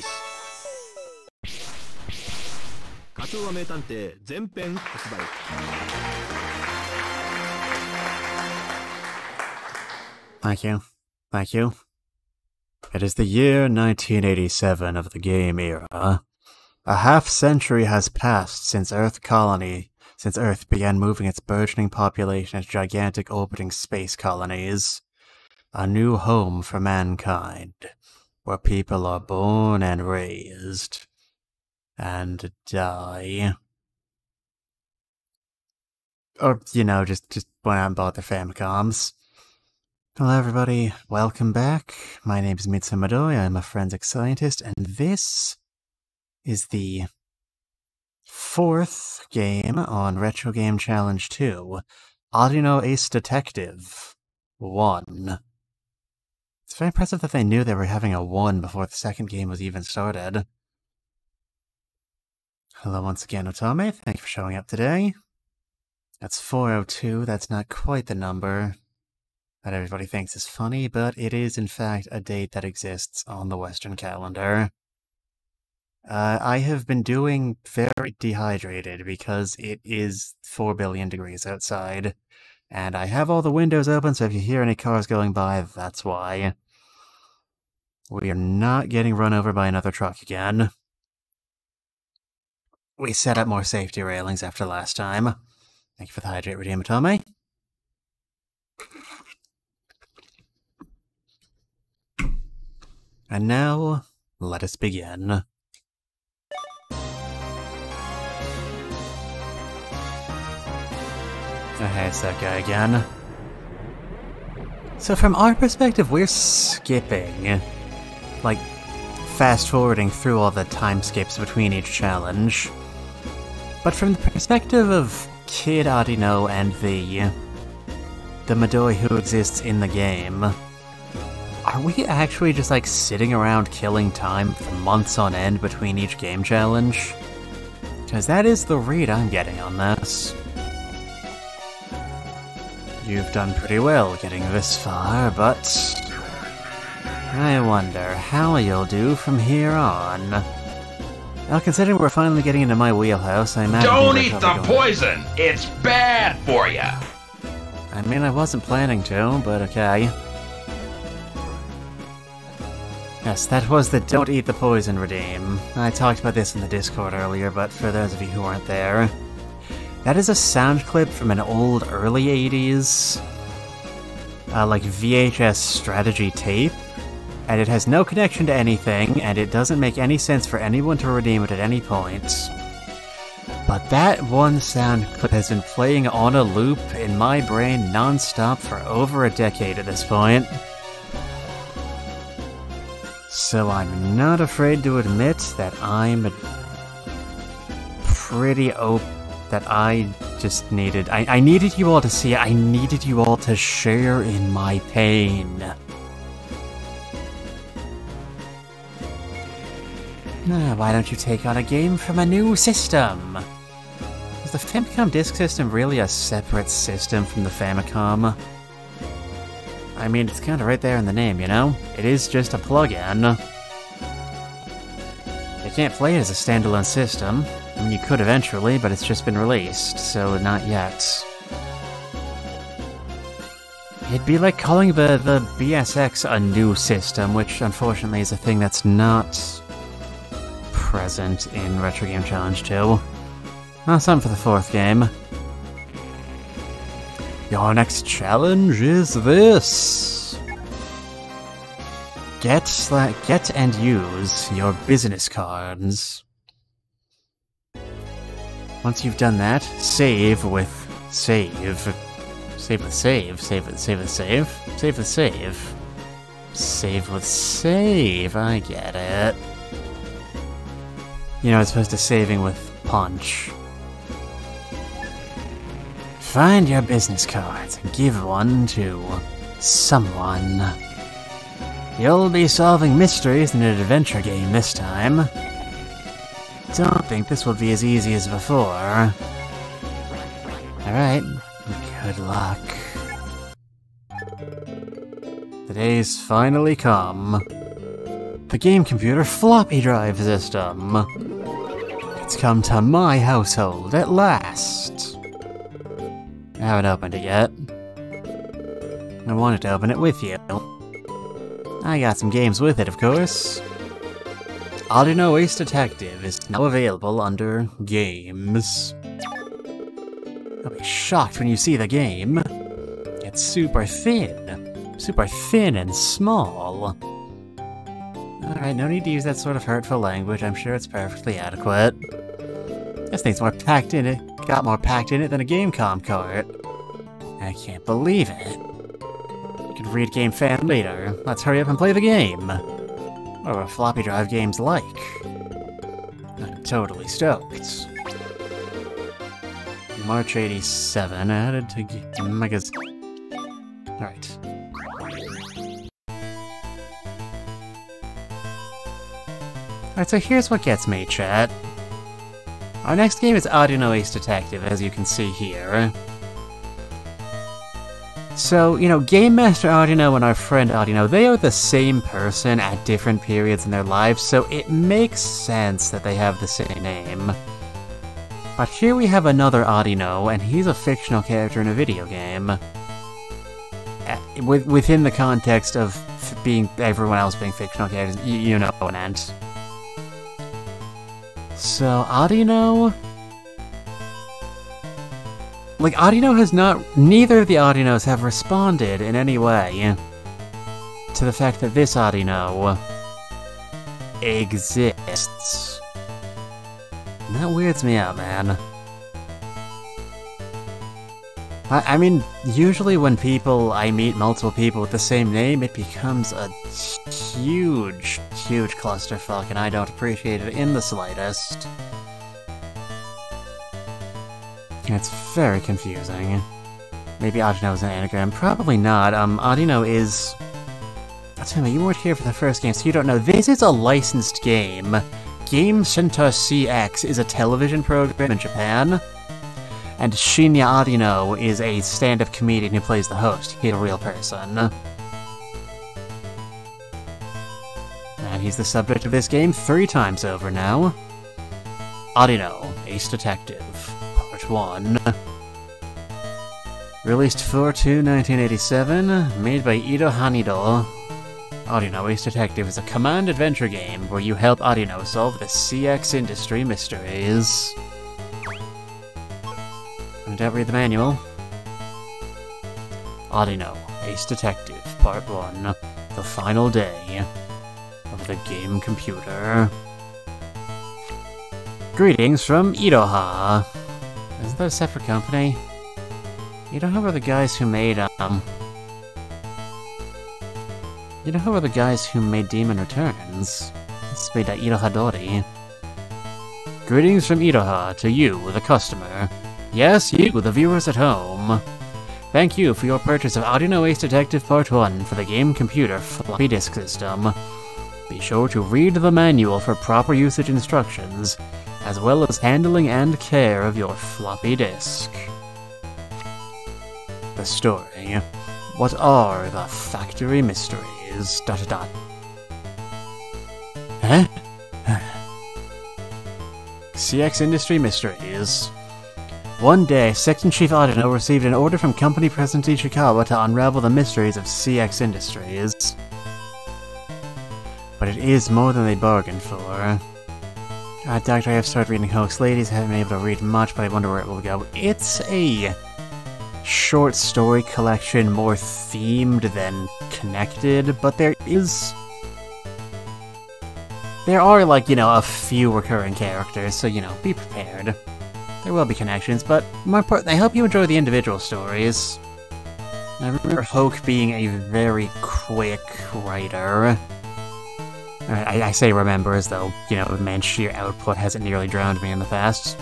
ス。カツオは名探偵全編発売。Thank you. Thank you. It is the year 1987 of the game era. A half-century has passed since Earth began moving its burgeoning population into gigantic orbiting space colonies. A new home for mankind, where people are born and raised, and die. Or, just went out and bought their Famicoms. Hello everybody, welcome back. My name is Mitsumadoi, I'm a forensic scientist, and this is the 4th game on Retro Game Challenge 2, Arduino Ace Detective 1. It's very impressive that they knew they were having a 1 before the second game was even started. Hello once again, Otome, thank you for showing up today. That's 402, that's not quite the number that everybody thinks is funny, but it is in fact a date that exists on the Western calendar. I have been doing very dehydrated because it is 4 billion degrees outside, and I have all the windows open, so if you hear any cars going by, that's why. We are not getting run over by another truck again. We set up more safety railings after last time. Thank you for the hydrate, Redeem Otome. And now, let us begin. Oh, hey, it's that guy again. So from our perspective, we're skipping. Like, fast-forwarding through all the time skips between each challenge. But from the perspective of Kid Arino and the Madoi who exists in the game, are we actually just like sitting around killing time for months on end between each game challenge? Because that is the read I'm getting on this. You've done pretty well getting this far, but I wonder how you'll do from here on. Well, considering we're finally getting into my wheelhouse, I imagine... Don't eat the poison! It's bad for you! I mean, I wasn't planning to, but okay. Yes, that was the don't eat the poison redeem. I talked about this in the Discord earlier, but for those of you who weren't there, that is a sound clip from an old early 80s, like VHS strategy tape, and it has no connection to anything, and it doesn't make any sense for anyone to redeem it at any point. But that one sound clip has been playing on a loop in my brain non-stop for over a decade at this point. So I'm not afraid to admit that I'm pretty that I just needed... I needed you all to see it. I needed you all to share in my pain. Why don't you take on a game from a new system? Is the Famicom Disk System really a separate system from the Famicom? I mean, it's kind of right there in the name, you know? It is just a plug-in. You can't play it as a standalone system. I mean, you could eventually, but it's just been released, so not yet. It'd be like calling the BSX a new system, which unfortunately is a thing that's not present in Retro Game Challenge 2. Well, something for the 4th game. Your next challenge is this. Get and use your business cards. Once you've done that, save with save. Save with save. Save with save. Save with save. Save with save. I get it. You know, as opposed to saving with punch. Find your business cards and give one to someone. You'll be solving mysteries in an adventure game this time. Don't think this will be as easy as before. Alright, good luck. The day's finally come. The game computer floppy drive system. It's come to my household at last. I haven't opened it yet. I wanted to open it with you. I got some games with it, of course. Arduino Ace Detective is now available under Games. You'll be shocked when you see the game. It's super thin. Super thin and small. Alright, no need to use that sort of hurtful language. I'm sure it's perfectly adequate. This thing's more packed in it. Got more packed in it than a Gamecom cart. I can't believe it. You can read Game Fan later. Let's hurry up and play the game. What are floppy drive games like? I'm totally stoked. March 87, added to Megas. Alright. Alright, so here's what gets me, chat. Our next game is Arduino Ace Detective, as you can see here. So, you know, Game Master Arduino and our friend Arduino, they are the same person at different periods in their lives, so it makes sense that they have the same name. But here we have another Arduino, and he's a fictional character in a video game. Within the context of being everyone else being fictional characters, you know what I meant. So, Arduino... Like, Arduino has not... Neither of the Arduinos have responded in any way to the fact that this Arduino exists. And that weirds me out, man. I mean, usually when I meet multiple people with the same name, it becomes a huge, huge clusterfuck, and I don't appreciate it in the slightest. It's very confusing. Maybe Arduino is an anagram. Probably not. Arduino is... I'll tell you, you weren't here for the first game, so you don't know. This is a licensed game. Game Center CX is a television program in Japan. And Shinya Arduino is a stand-up comedian who plays the host. He's a real person. And he's the subject of this game 3 times over now. Arduino Ace Detective. 1. Released 4/2/1987, made by Ito Hanido. Arduino Ace Detective is a command adventure game where you help Arduino solve the CX industry mysteries. And don't read the manual. Arduino Ace Detective Part 1. The final day of the game computer. Greetings from Iroha. Isn't that a separate company? You don't know who are the guys who made, You know who are the guys who made Demon Returns? It's made by Iroha Dori. Greetings from Iroha to you, the customer. Yes, you, the viewers at home. Thank you for your purchase of Arduino Ace Detective Part 1 for the game computer floppy disk system. Be sure to read the manual for proper usage instructions, as well as handling and care of your floppy disk. The story. What are the factory mysteries? ... Huh? CX Industry Mysteries. One day, Section Chief Arduino received an order from Company President Ishikawa to unravel the mysteries of CX Industries. But it is more than they bargained for. Doctor, I have started reading Hoax Ladies. I haven't been able to read much, but I wonder where it will go. It's a short story collection, more themed than connected, but there are, like, you know, a few recurring characters, so, you know, be prepared. There will be connections, but more importantly, I hope you enjoy the individual stories. I remember Hoke being a very quick writer. I say remember as though, you know, man's sheer output hasn't nearly drowned me in the past.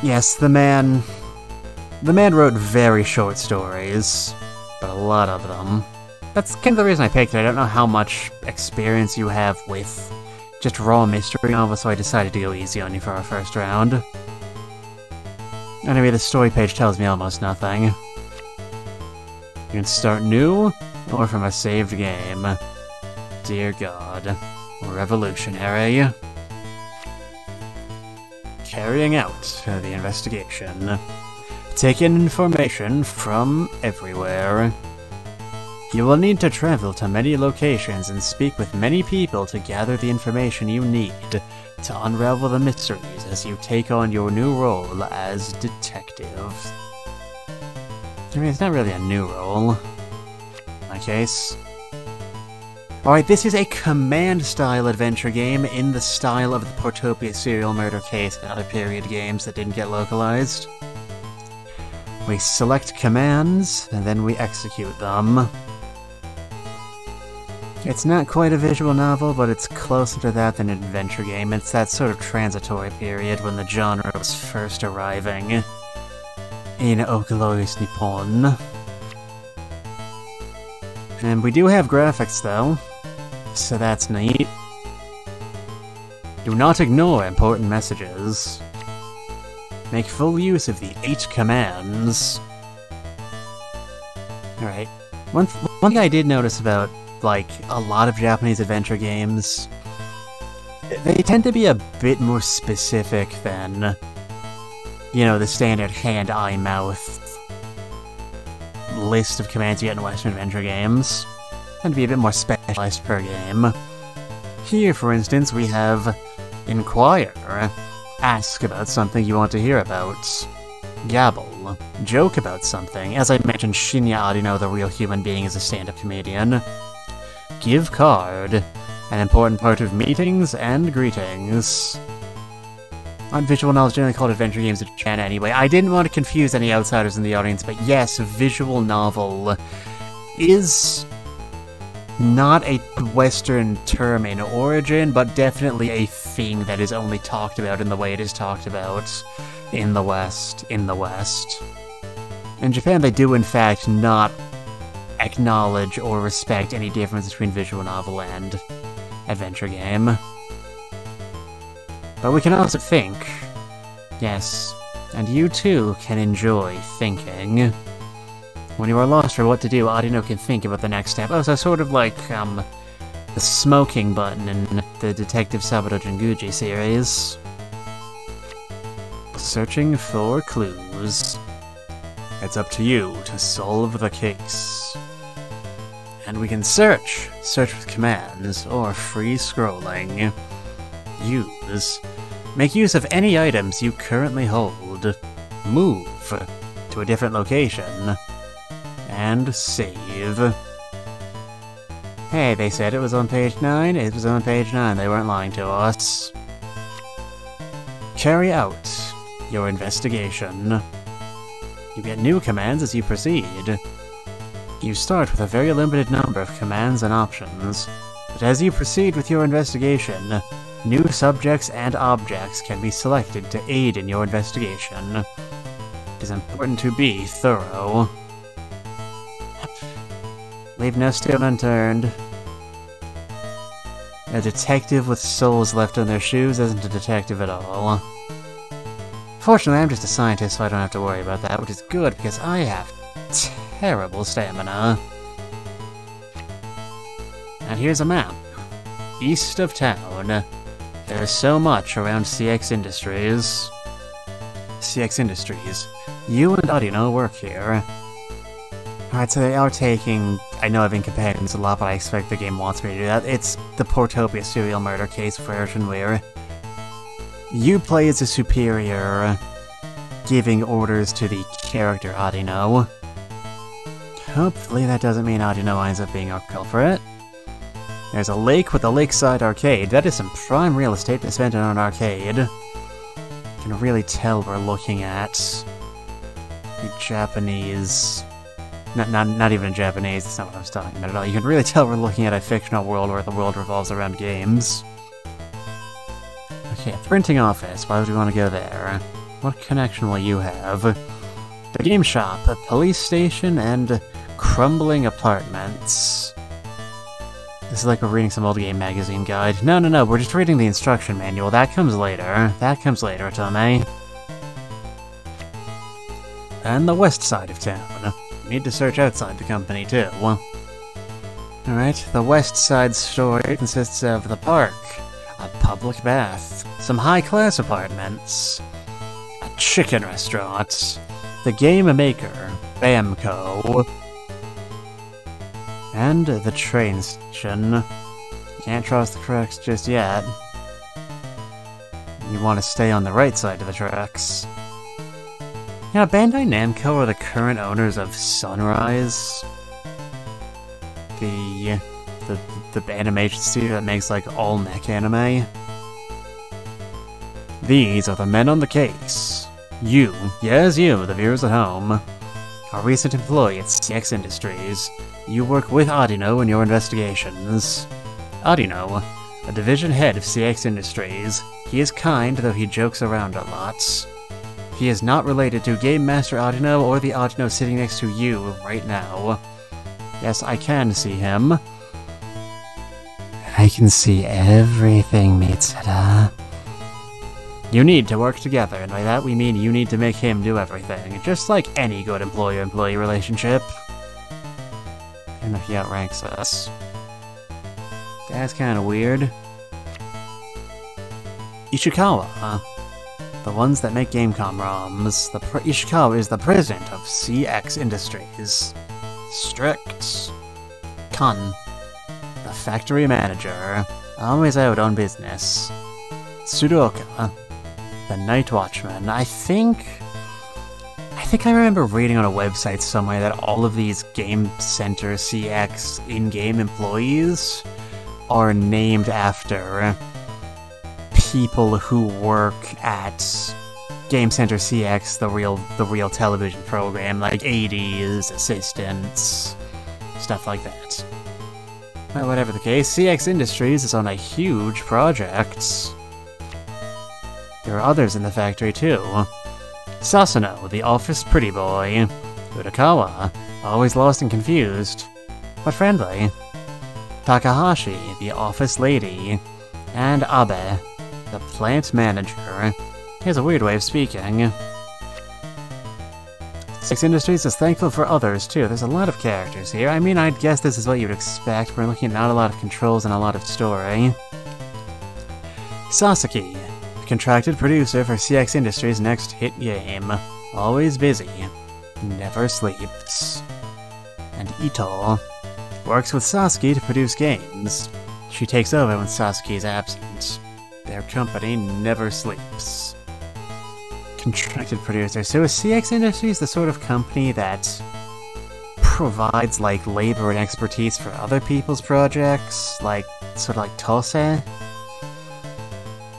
Yes, the man wrote very short stories, but a lot of them. That's kind of the reason I picked it. I don't know how much experience you have with just raw mystery novels, so I decided to go easy on you for our first round. Anyway, the story page tells me almost nothing. You can start new, or from a saved game. Dear God. Revolutionary. Carrying out the investigation. Take in information from everywhere. You will need to travel to many locations and speak with many people to gather the information you need to unravel the mysteries as you take on your new role as detective. I mean, it's not really a new role, in my case. Alright, this is a command-style adventure game in the style of the Portopia serial murder case and other period games that didn't get localized. We select commands, and then we execute them. It's not quite a visual novel, but it's closer to that than an adventure game. It's that sort of transitory period when the genre was first arriving in Au Glorious Nippon. And we do have graphics, though, so that's neat. Do not ignore important messages. Make full use of the 8 commands. Alright. One thing I did notice about, like, a lot of Japanese adventure games, they tend to be a bit more specific than, you know, the standard hand, eye, mouth list of commands you get in Western adventure games. Tend to be a bit more specialized per game. Here, for instance, we have Inquire. Ask about something you want to hear about. Gabble. Joke about something. As I mentioned, Shinya Arino, the real human being, is a stand-up comedian. Give card. An important part of meetings and greetings. On visual novels generally called adventure games in Japan anyway. I didn't want to confuse any outsiders in the audience, but yes, visual novel is not a Western term in origin, but definitely a thing that is only talked about in the way it is talked about in the West. In Japan, they do in fact not acknowledge or respect any difference between visual novel and adventure game. But we can also think. Yes, and you too can enjoy thinking. When you are lost for what to do, Arino can think about the next step. Oh, so sort of like, the smoking button in the Detective Saburo Jinguji series. Searching for clues. It's up to you to solve the case. And we can search. Search with commands, or free scrolling. Use. Make use of any items you currently hold. Move to a different location. And save. Hey, they said it was on page 9. It was on page 9. They weren't lying to us. Carry out your investigation. You get new commands as you proceed. You start with a very limited number of commands and options, but as you proceed with your investigation, new subjects and objects can be selected to aid in your investigation. It is important to be thorough. Leave no stone unturned. A detective with soles left on their shoes isn't a detective at all. Fortunately, I'm just a scientist, so I don't have to worry about that, which is good, because I have terrible stamina. And here's a map. East of town. There's so much around CX Industries. CX Industries. You and Arino work here. Alright, so they are taking... I know I've been comparing this a lot, but I expect the game wants me to do that. It's the Portopia serial murder case version where you play as a superior, giving orders to the character Arino. Hopefully that doesn't mean Arino ends up being our culprit. There's a lake with a lakeside arcade. That is some prime real estate to spend on an arcade. You can really tell we're looking at the Japanese... Not even in Japanese, that's not what I was talking about at all. You can really tell we're looking at a fictional world where the world revolves around games. Okay, printing office. Why would we want to go there? What connection will you have? The game shop, a police station, and crumbling apartments. This is like we're reading some old game magazine guide. No, we're just reading the instruction manual. That comes later. That comes later, Otome. And the west side of town. need to search outside the company, too. Alright, the West Side story consists of the park, a public bath, some high-class apartments, a chicken restaurant, the game maker, Bamco, and the train station. Can't trust the tracks just yet. You want to stay on the right side of the tracks. Yeah, Bandai Namco are the current owners of Sunrise. The animation studio that makes, like, all mech anime. These are the men on the case. You, yes you, the viewers at home, are a recent employee at CX Industries. You work with Arduino in your investigations. Arduino, a division head of CX Industries. He is kind, though he jokes around a lot. He is not related to Game Master Arduino or the Arduino sitting next to you right now. Yes, I can see him. I can see everything, Mitsuda. You need to work together, and by that we mean you need to make him do everything, just like any good employer-employee relationship. And if he outranks us. That's kinda weird. Ishikawa, the ones that make Gamecom ROMs. Ishikawa is the president of CX Industries. Strict. Kun, the factory manager, always out on business. Sudoka, the night watchman. I think I remember reading on a website somewhere that all of these Game Center CX in-game employees are named after people who work at Game Center CX, the real television program, like ADs, assistants, stuff like that. Well, whatever the case, CX Industries is on a huge project. There are others in the factory too. Sasano, the office pretty boy. Urakawa, always lost and confused, but friendly. Takahashi, the office lady. And Abe, the plant manager. He has a weird way of speaking. CX Industries is thankful for others, too. There's a lot of characters here. I mean, I'd guess this is what you'd expect. We're looking at not a lot of controls and a lot of story. Sasaki, the contracted producer for CX Industries' next hit game. Always busy. Never sleeps. And Ito works with Sasaki to produce games. She takes over when Sasaki is absent. Their company never sleeps. Contracted producer. So is CX Industries the sort of company that provides, like, labor and expertise for other people's projects? Like, sort of like Tose?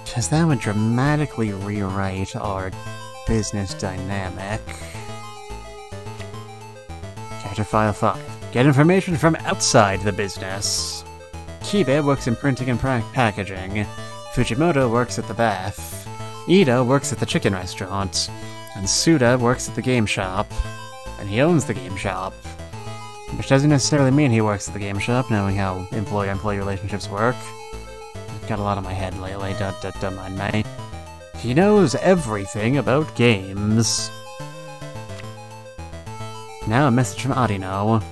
Because that would dramatically rewrite our business dynamic. Character File 5. Get information from outside the business. Kibe works in printing and packaging. Fujimoto works at the bath. Ida works at the chicken restaurant. And Suda works at the game shop. And he owns the game shop. Which doesn't necessarily mean he works at the game shop, knowing how employer-employee relationships work. I've got a lot on my head lately, don't mind me. He knows everything about games. Now a message from Arino.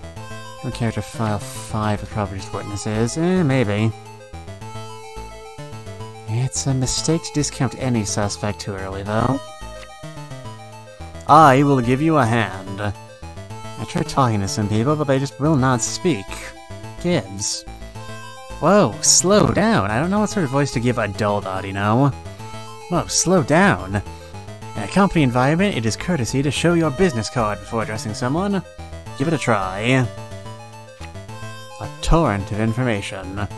Character File 5 with probably just witnesses. Maybe. It's a mistake to discount any suspect too early, though. I will give you a hand. I tried talking to some people, but they just will not speak. Gibbs. Whoa, slow down. I don't know what sort of voice to give adult Arino. Whoa, slow down. In a company environment, it is courtesy to show your business card before addressing someone. Give it a try. A torrent of information.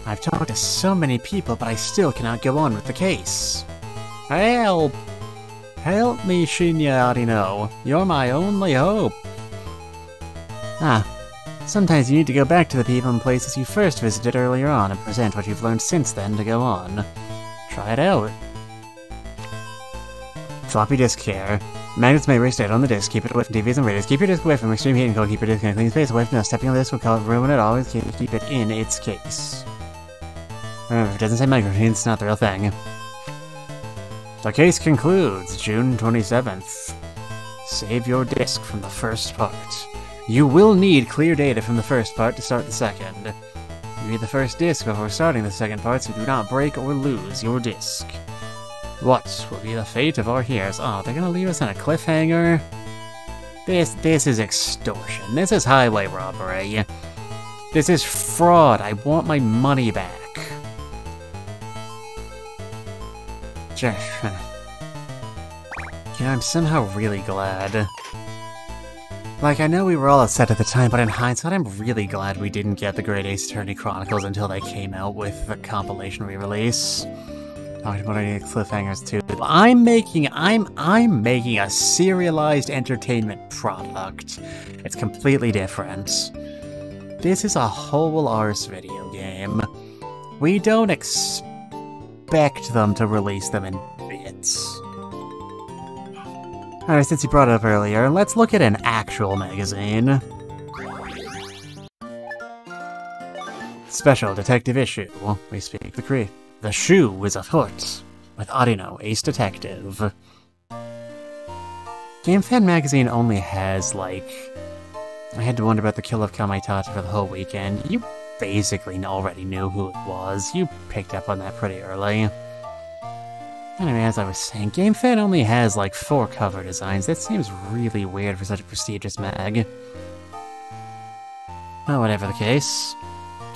I've talked to so many people, but I still cannot go on with the case. Help! Help me, Shinya Arino. You're my only hope. Sometimes you need to go back to the people and places you first visited earlier on and present what you've learned since then to go on. Try it out. Floppy disk care. Magnets may restate on the disk. Keep it away from TVs and radios. Keep your disk away from extreme heat and cold. Keep your disk in a clean space away from dust. Stepping on the disk will ruin it. Always keep it in its case. Remember, if it doesn't say microphone, it's not the real thing. The case concludes June 27th. Save your disk from the first part. You will need clear data from the first part to start the second. You read the first disc before starting the second part, so do not break or lose your disc. What will be the fate of our heroes? Oh, they're gonna leave us on a cliffhanger? This is extortion. This is highway robbery. This is fraud. I want my money back. Yeah, I'm somehow really glad. Like, I know we were all upset at the time, but in hindsight, I'm really glad we didn't get the Great Ace Attorney Chronicles until they came out with the compilation re-release. Talking about any cliffhangers too. I'm making a serialized entertainment product. It's completely different. This is a whole arse video game. We don't expect them to release them in bits. Alright, since you brought it up earlier, let's look at an actual magazine. Special Detective Issue. We speak the creep. The shoe is afoot, with Arduino Ace Detective. GameFan magazine only has, like... I had to wonder about the kill of Kamaitachi for the whole weekend. You basically already knew who it was. You picked up on that pretty early. Anyway, as I was saying, GameFan only has, like, 4 cover designs. That seems really weird for such a prestigious mag. Well, whatever the case.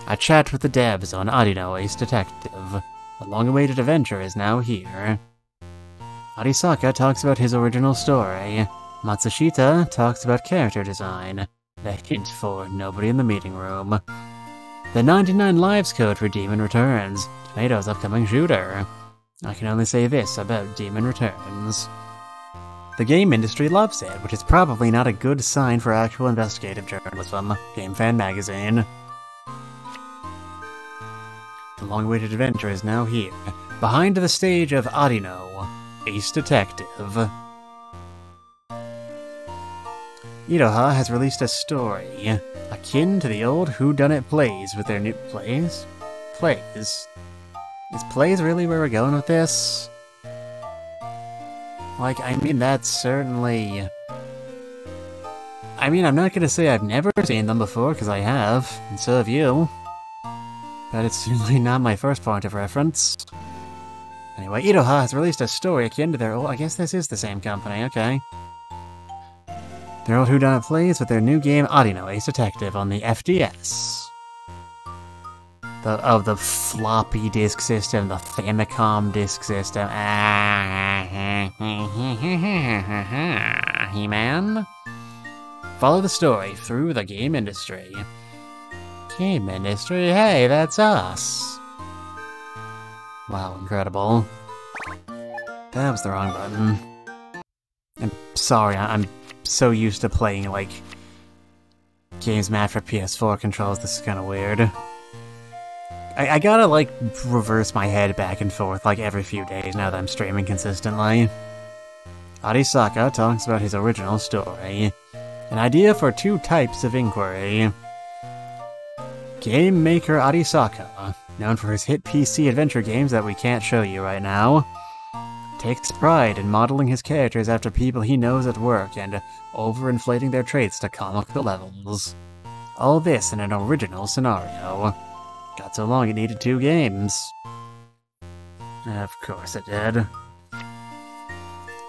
I chat with the devs on Arduino Ace Detective. The long-awaited adventure is now here. Arisaka talks about his original story. Matsushita talks about character design. The hint for nobody in the meeting room. The 99 lives code for Demon Returns. Tomato's upcoming shooter. I can only say this about Demon Returns. The game industry loves it, which is probably not a good sign for actual investigative journalism. GameFan magazine. The long-awaited adventure is now here, behind the stage of Arino Ace Detective. Iroha has released a story, akin to the old whodunit plays with their new... Plays? Plays? Is plays really where we're going with this? Like, I mean, that's certainly... I mean, I'm not gonna say I've never seen them before, because I have, and so have you. But it's certainly not my first point of reference. Anyway, Iroha has released a story akin to their old... I guess this is the same company, okay. Their old whodunit plays with their new game Arduino Ace Detective on the FDS. Of the floppy disk system, the Famicom disk system. He-Man? Follow the story through the game industry. Game industry? Hey, that's us! Wow, incredible. That was the wrong button. I'm sorry, I'm so used to playing, like, games made for PS4 controls, this is kinda weird. I gotta, like, reverse my head back and forth, like, every few days now that I'm streaming consistently. Arisaka talks about his original story. An idea for 2 types of inquiry. Game maker Arisaka, known for his hit PC adventure games that we can't show you right now, takes pride in modeling his characters after people he knows at work and overinflating their traits to comical levels. All this in an original scenario. Got so long it needed 2 games. Of course it did.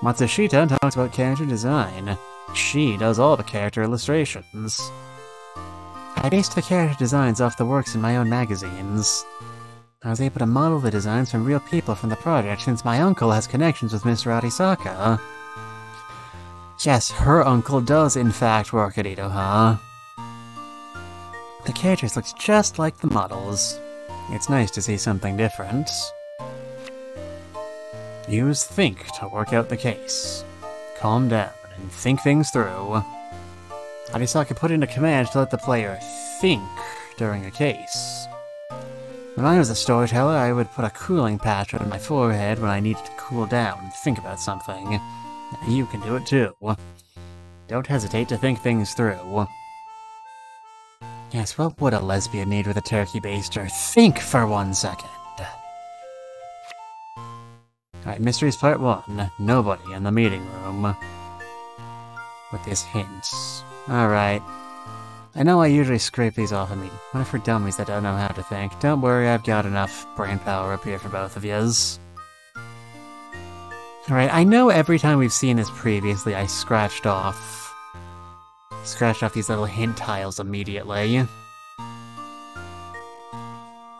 Matsushita talks about character design. She does all the character illustrations. I based the character designs off the works in my own magazines. I was able to model the designs from real people from the project since my uncle has connections with Mr. Arisaka. Yes, her uncle does in fact work at Iroha. The characters look just like the models. It's nice to see something different. Use think to work out the case. Calm down and think things through. Arisaka put in a command to let the player think during a case. When I was a storyteller, I would put a cooling patch on my forehead when I needed to cool down and think about something. You can do it too. Don't hesitate to think things through. Yes, what would a lesbian need with a turkey baster? Think for 1 second. Alright, Mysteries Part 1. Nobody in the meeting room. With this hint. Alright. I know I usually scrape these off of me, but for dummies that don't know how to think. Don't worry, I've got enough brain power up here for both of yous. Alright, I know every time we've seen this previously, I scratched off these little hint tiles immediately.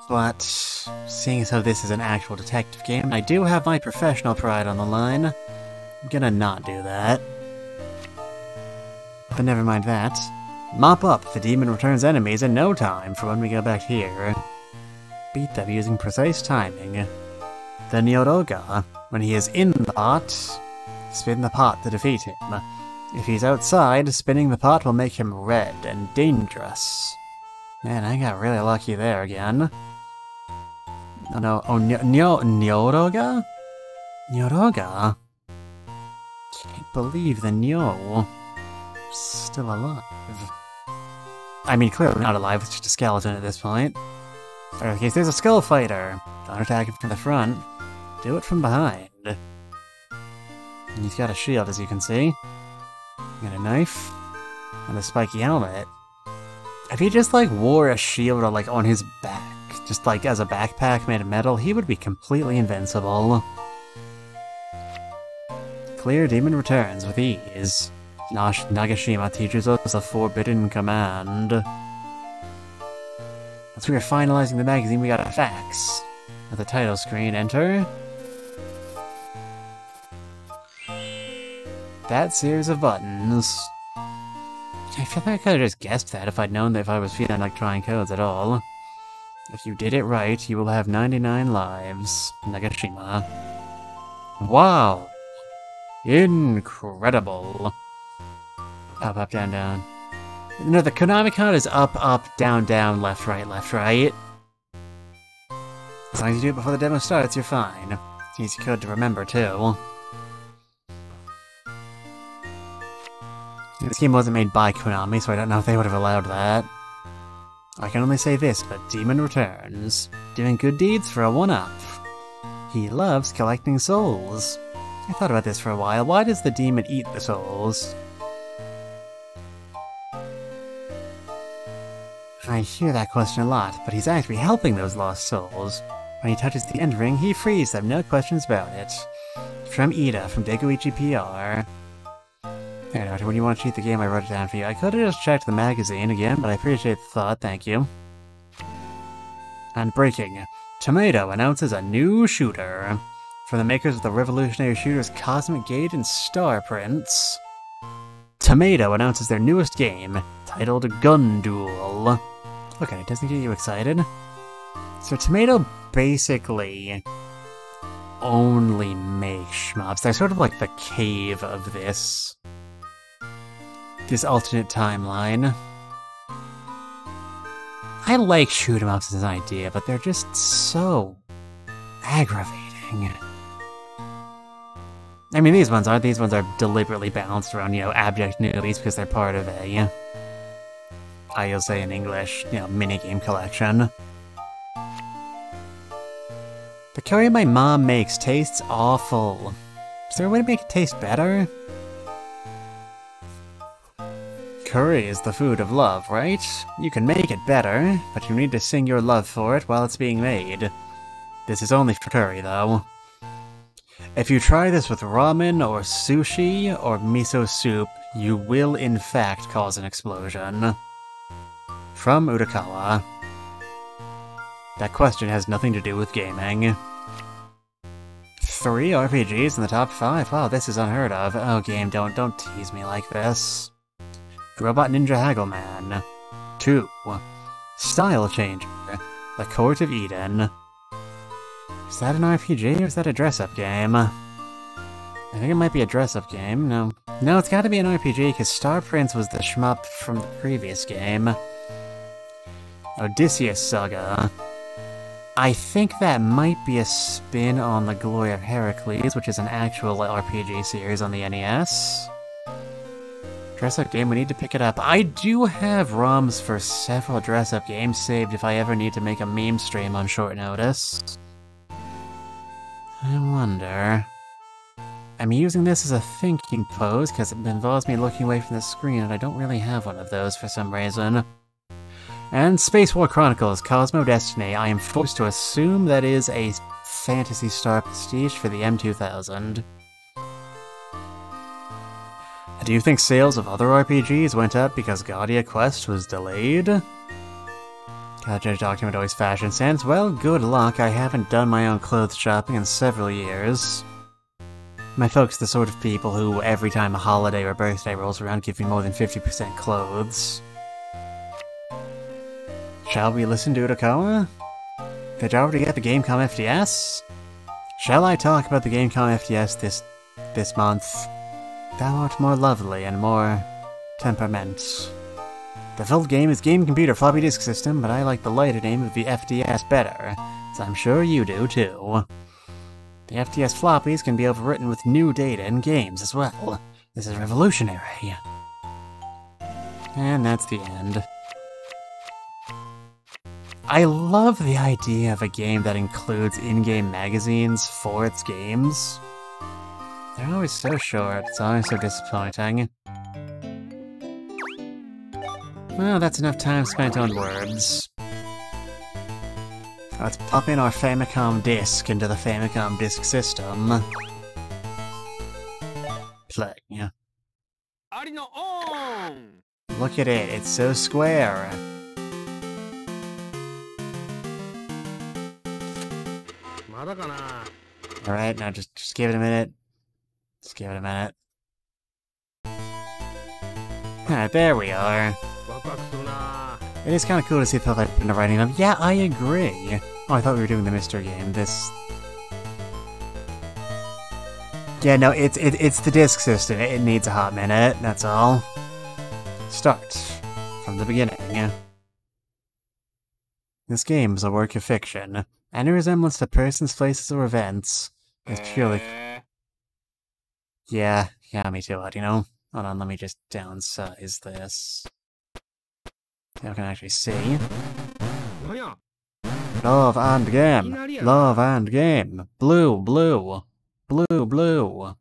But, seeing as how this is an actual detective game, I do have my professional pride on the line. I'm gonna not do that. But never mind that. Mop up, the demon returns enemies in no time for when we go back here. Beat them using precise timing. The Nyoroga, when he is in the pot, spin the pot to defeat him. If he's outside, spinning the pot will make him red and dangerous. Man, I got really lucky there again. Oh no, oh, Nyoroga? Nyoroga? Can't believe the Nyo still alive. I mean, clearly not alive, it's just a skeleton at this point. Okay, if there's a skull fighter, don't attack him from the front, do it from behind. And he's got a shield, as you can see. Got a knife, and a spiky helmet. If he just, like, wore a shield, like, on his back, just, like, as a backpack made of metal, he would be completely invincible. Clear demon returns with ease. Nagashima teaches us a forbidden command. As we are finalizing the magazine, we got a fax. At the title screen, enter that series of buttons. I feel like I could have just guessed that if I'd known that if I was feeling like trying codes at all. If you did it right, you will have 99 lives. Nagashima. Wow! Incredible! Up, up, down, down. No, the Konami count is up, up, down, down, left, right, left, right. As long as you do it before the demo starts, you're fine. It's an easy code to remember, too. This game wasn't made by Konami, so I don't know if they would have allowed that. I can only say this, but Demon returns. Doing good deeds for a one-up. He loves collecting souls. I thought about this for a while. Why does the demon eat the souls? I hear that question a lot, but he's actually helping those lost souls. When he touches the end ring, he frees them, no questions about it. From Ida, from Degoichi PR. Anyway, when you want to cheat the game, I wrote it down for you. I could have just checked the magazine again, but I appreciate the thought, thank you. And breaking. Tomato announces a new shooter. From the makers of the revolutionary shooters Cosmic Gate and Star Prince. Tomato announces their newest game, titled Gun Duel. Okay, doesn't get you excited? So Tomato basically only makes shmups. They're sort of like the cave of this alternate timeline. I like shoot 'em ups as an idea, but they're just so aggravating. I mean, these ones are deliberately balanced around, abject newbies because they're part of a, I'll say in English, minigame collection. The curry my mom makes tastes awful. Is there a way to make it taste better? Curry is the food of love, right? You can make it better, but you need to sing your love for it while it's being made. This is only for curry, though. If you try this with ramen or sushi or miso soup, you will in fact cause an explosion. From Utakawa. That question has nothing to do with gaming. 3 RPGs in the top 5? Wow, this is unheard of. Oh, game, don't tease me like this. Robot Ninja Haggleman. 2. Style Changer. The Court of Eden. Is that an RPG or is that a dress-up game? I think it might be a dress-up game. No, it's gotta be an RPG because Star Prince was the shmup from the previous game. Odysseus Saga. I think that might be a spin on The Glory of Heracles, which is an actual RPG series on the NES. Dress-up game, we need to pick it up. I do have ROMs for several dress-up games saved if I ever need to make a meme stream on short notice. I wonder... I'm using this as a thinking pose because it involves me looking away from the screen, and I don't really have one of those for some reason. And Space War Chronicles Cosmo Destiny, I am forced to assume that is a Phantasy Star Prestige for the M2000. Do you think sales of other RPGs went up because Gaudia Quest was delayed? Gotta judge document always fashion sense. Well, good luck. I haven't done my own clothes shopping in several years. My folks are the sort of people who, every time a holiday or birthday rolls around, give me more than 50% clothes. Shall we listen to Otokawa? Did you already get the Gamecom FDS? Shall I talk about the Gamecom FDS this month? Thou art more lovely and more temperament. The full game is Game Computer Floppy Disk System, but I like the lighter name of the FDS better, as I'm sure you do too. The FDS floppies can be overwritten with new data and games as well. This is revolutionary. And that's the end. I love the idea of a game that includes in-game magazines for its games. They're always so short, it's always so disappointing. Well, that's enough time spent on words. Let's pop in our Famicom disc into the Famicom disk system. Play. Arino on! Look at it, it's so square. Alright, now just give it a minute. Just give it a minute. Alright, there we are. It is kind of cool to see the like in the writing of. Yeah, I agree. Oh, I thought we were doing the mystery game. This. Yeah, no, it's the disk system. It needs a hot minute. That's all. Start from the beginning. This game is a work of fiction. Any resemblance to persons, places, or events is purely. Yeah, me too. You know. Hold on, let me just downsize this. I can actually see. Love and game. Love and game. Blue, blue. Blue, blue.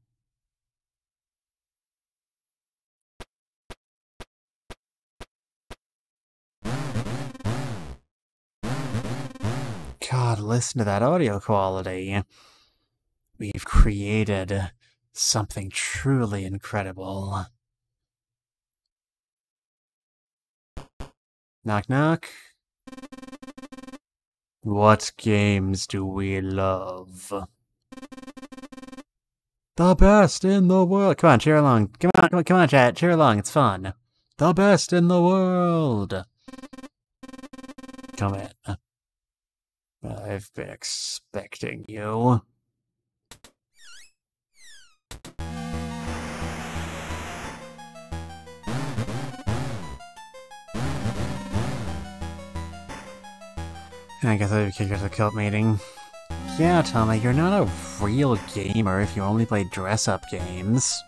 God, listen to that audio quality. We've created something truly incredible. Knock, knock. What games do we love? The best in the world. Come on, cheer along. Come on, chat. Cheer along. It's fun. The best in the world. Come in. I've been expecting you. I guess I'd be kicked out of the cult meeting. Yeah, Tommy, you're not a real gamer if you only play dress-up games.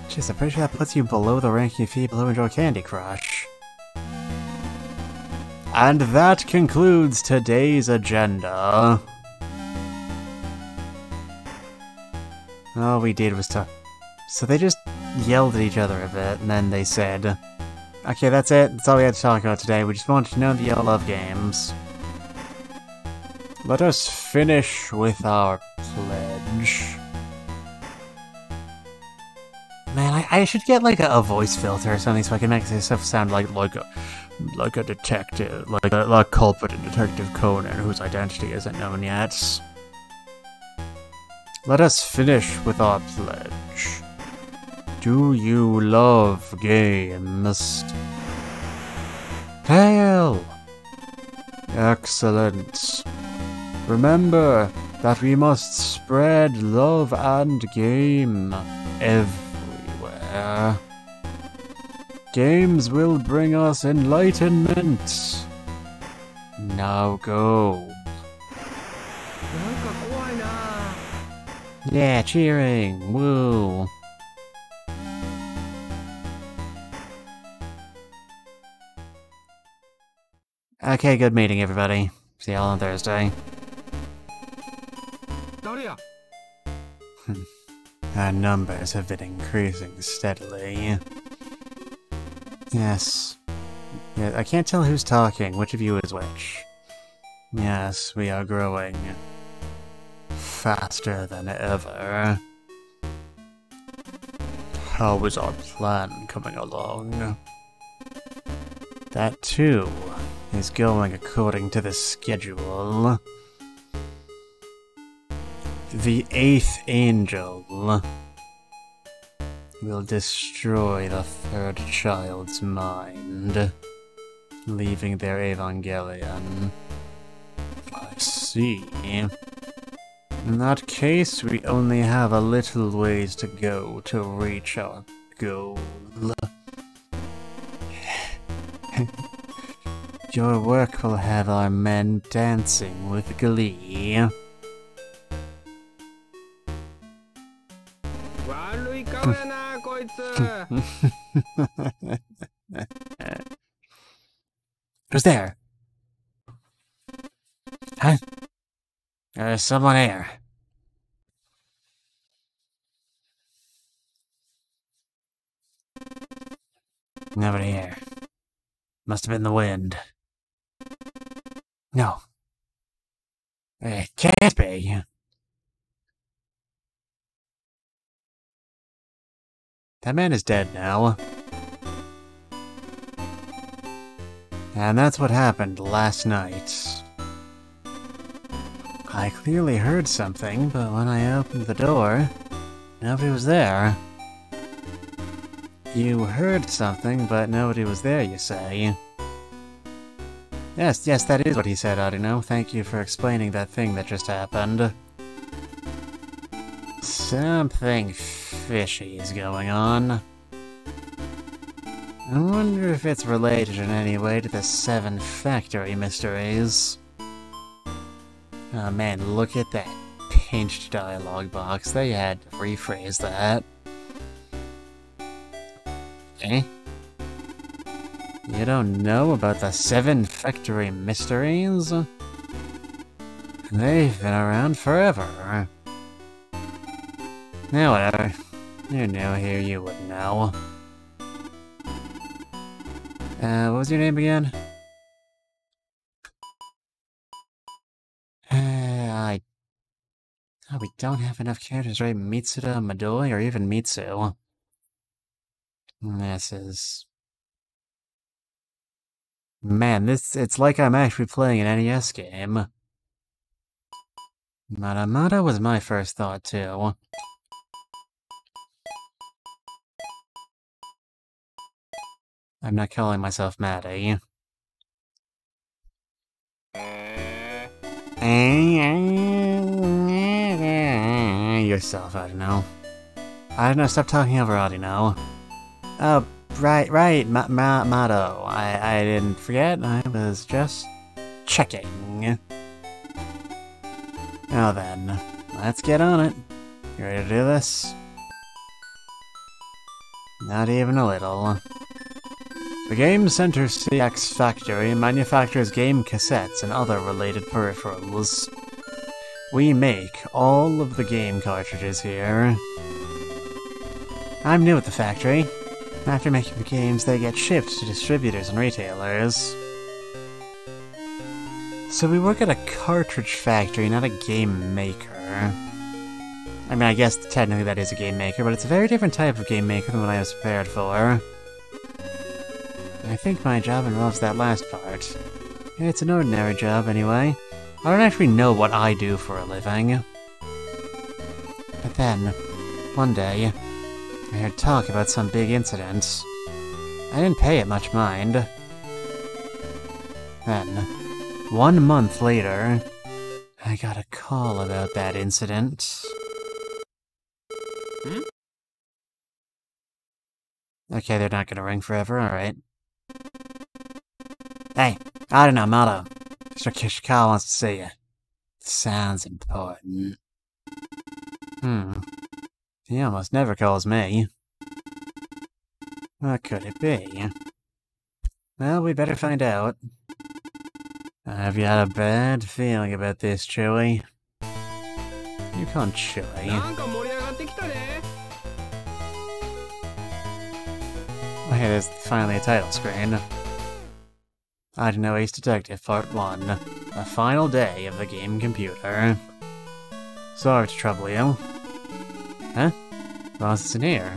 Jeez, I'm pretty sure that puts you below the ranking of people who enjoy Candy Crush. And that concludes today's agenda. All we did was talk. So they just yelled at each other a bit, and then they said, okay, that's it. That's all we had to talk about today. We just wanted to know that y'all love games. Let us finish with our pledge. Man, I should get like a voice filter or something so I can make this stuff sound like a detective, like a culprit in Detective Conan whose identity isn't known yet. Let us finish with our pledge. Do you love games? Hail! Excellent. Remember that we must spread love and game everywhere. Games will bring us enlightenment. Now go. Yeah, cheering. Woo. Okay, good meeting, everybody. See y'all on Thursday. Our numbers have been increasing steadily. Yes. Yeah, I can't tell who's talking, which of you is which. Yes, we are growing faster than ever. How is our plan coming along? That too is going according to the schedule. The 8th angel will destroy the 3rd child's mind, leaving their Evangelion. I see. In that case, we only have a little ways to go to reach our goal. Your work will have our men dancing with glee. Who's there? Huh? There's someone here. Nobody here. Must have been the wind. No. It can't be. That man is dead now. And that's what happened last night. I clearly heard something, but when I opened the door, nobody was there. You heard something, but nobody was there, you say? Yes, that is what he said, Arino. Thank you for explaining that thing that just happened. Something fishy is going on. I wonder if it's related in any way to the 7 factory mysteries. Oh man, look at that pinched dialogue box. They had to rephrase that. Eh? You don't know about the 7 factory mysteries? They've been around forever. Now whatever. You're new here, you wouldn't know. What was your name again? Oh, we don't have enough characters, right? Mitsuda, Madoi, or even Mitsu. This is... Man, it's like I'm actually playing an NES game. Maramata was my first thought, too. I'm not calling myself Maddie. Yourself, I don't know. I don't know, stop talking over Arino. Oh, right, Mado. I didn't forget, I was just checking. Now then, let's get on it. You ready to do this? Not even a little. The Game Center CX Factory manufactures game cassettes and other related peripherals. We make all of the game cartridges here. I'm new at the factory. After making the games, they get shipped to distributors and retailers. So we work at a cartridge factory, not a game maker. I mean, I guess technically that is a game maker, but it's a very different type of game maker than what I was prepared for. I think my job involves that last part. It's an ordinary job, anyway. I don't actually know what I do for a living. But then, one day, I heard talk about some big incident. I didn't pay it much mind. Then, 1 month later, I got a call about that incident. Okay, they're not gonna ring forever, alright. Hey, I don't know, Mato. Mr. Kishikawa wants to see you. Sounds important. He almost never calls me. What could it be? Well, we better find out. Have you had a bad feeling about this, Chewie? You call him Chewie. Hey, there's finally a title screen. Arduino Ace Detective Part 1. The final day of the game computer. Sorry to trouble you. Huh? Boss is in here.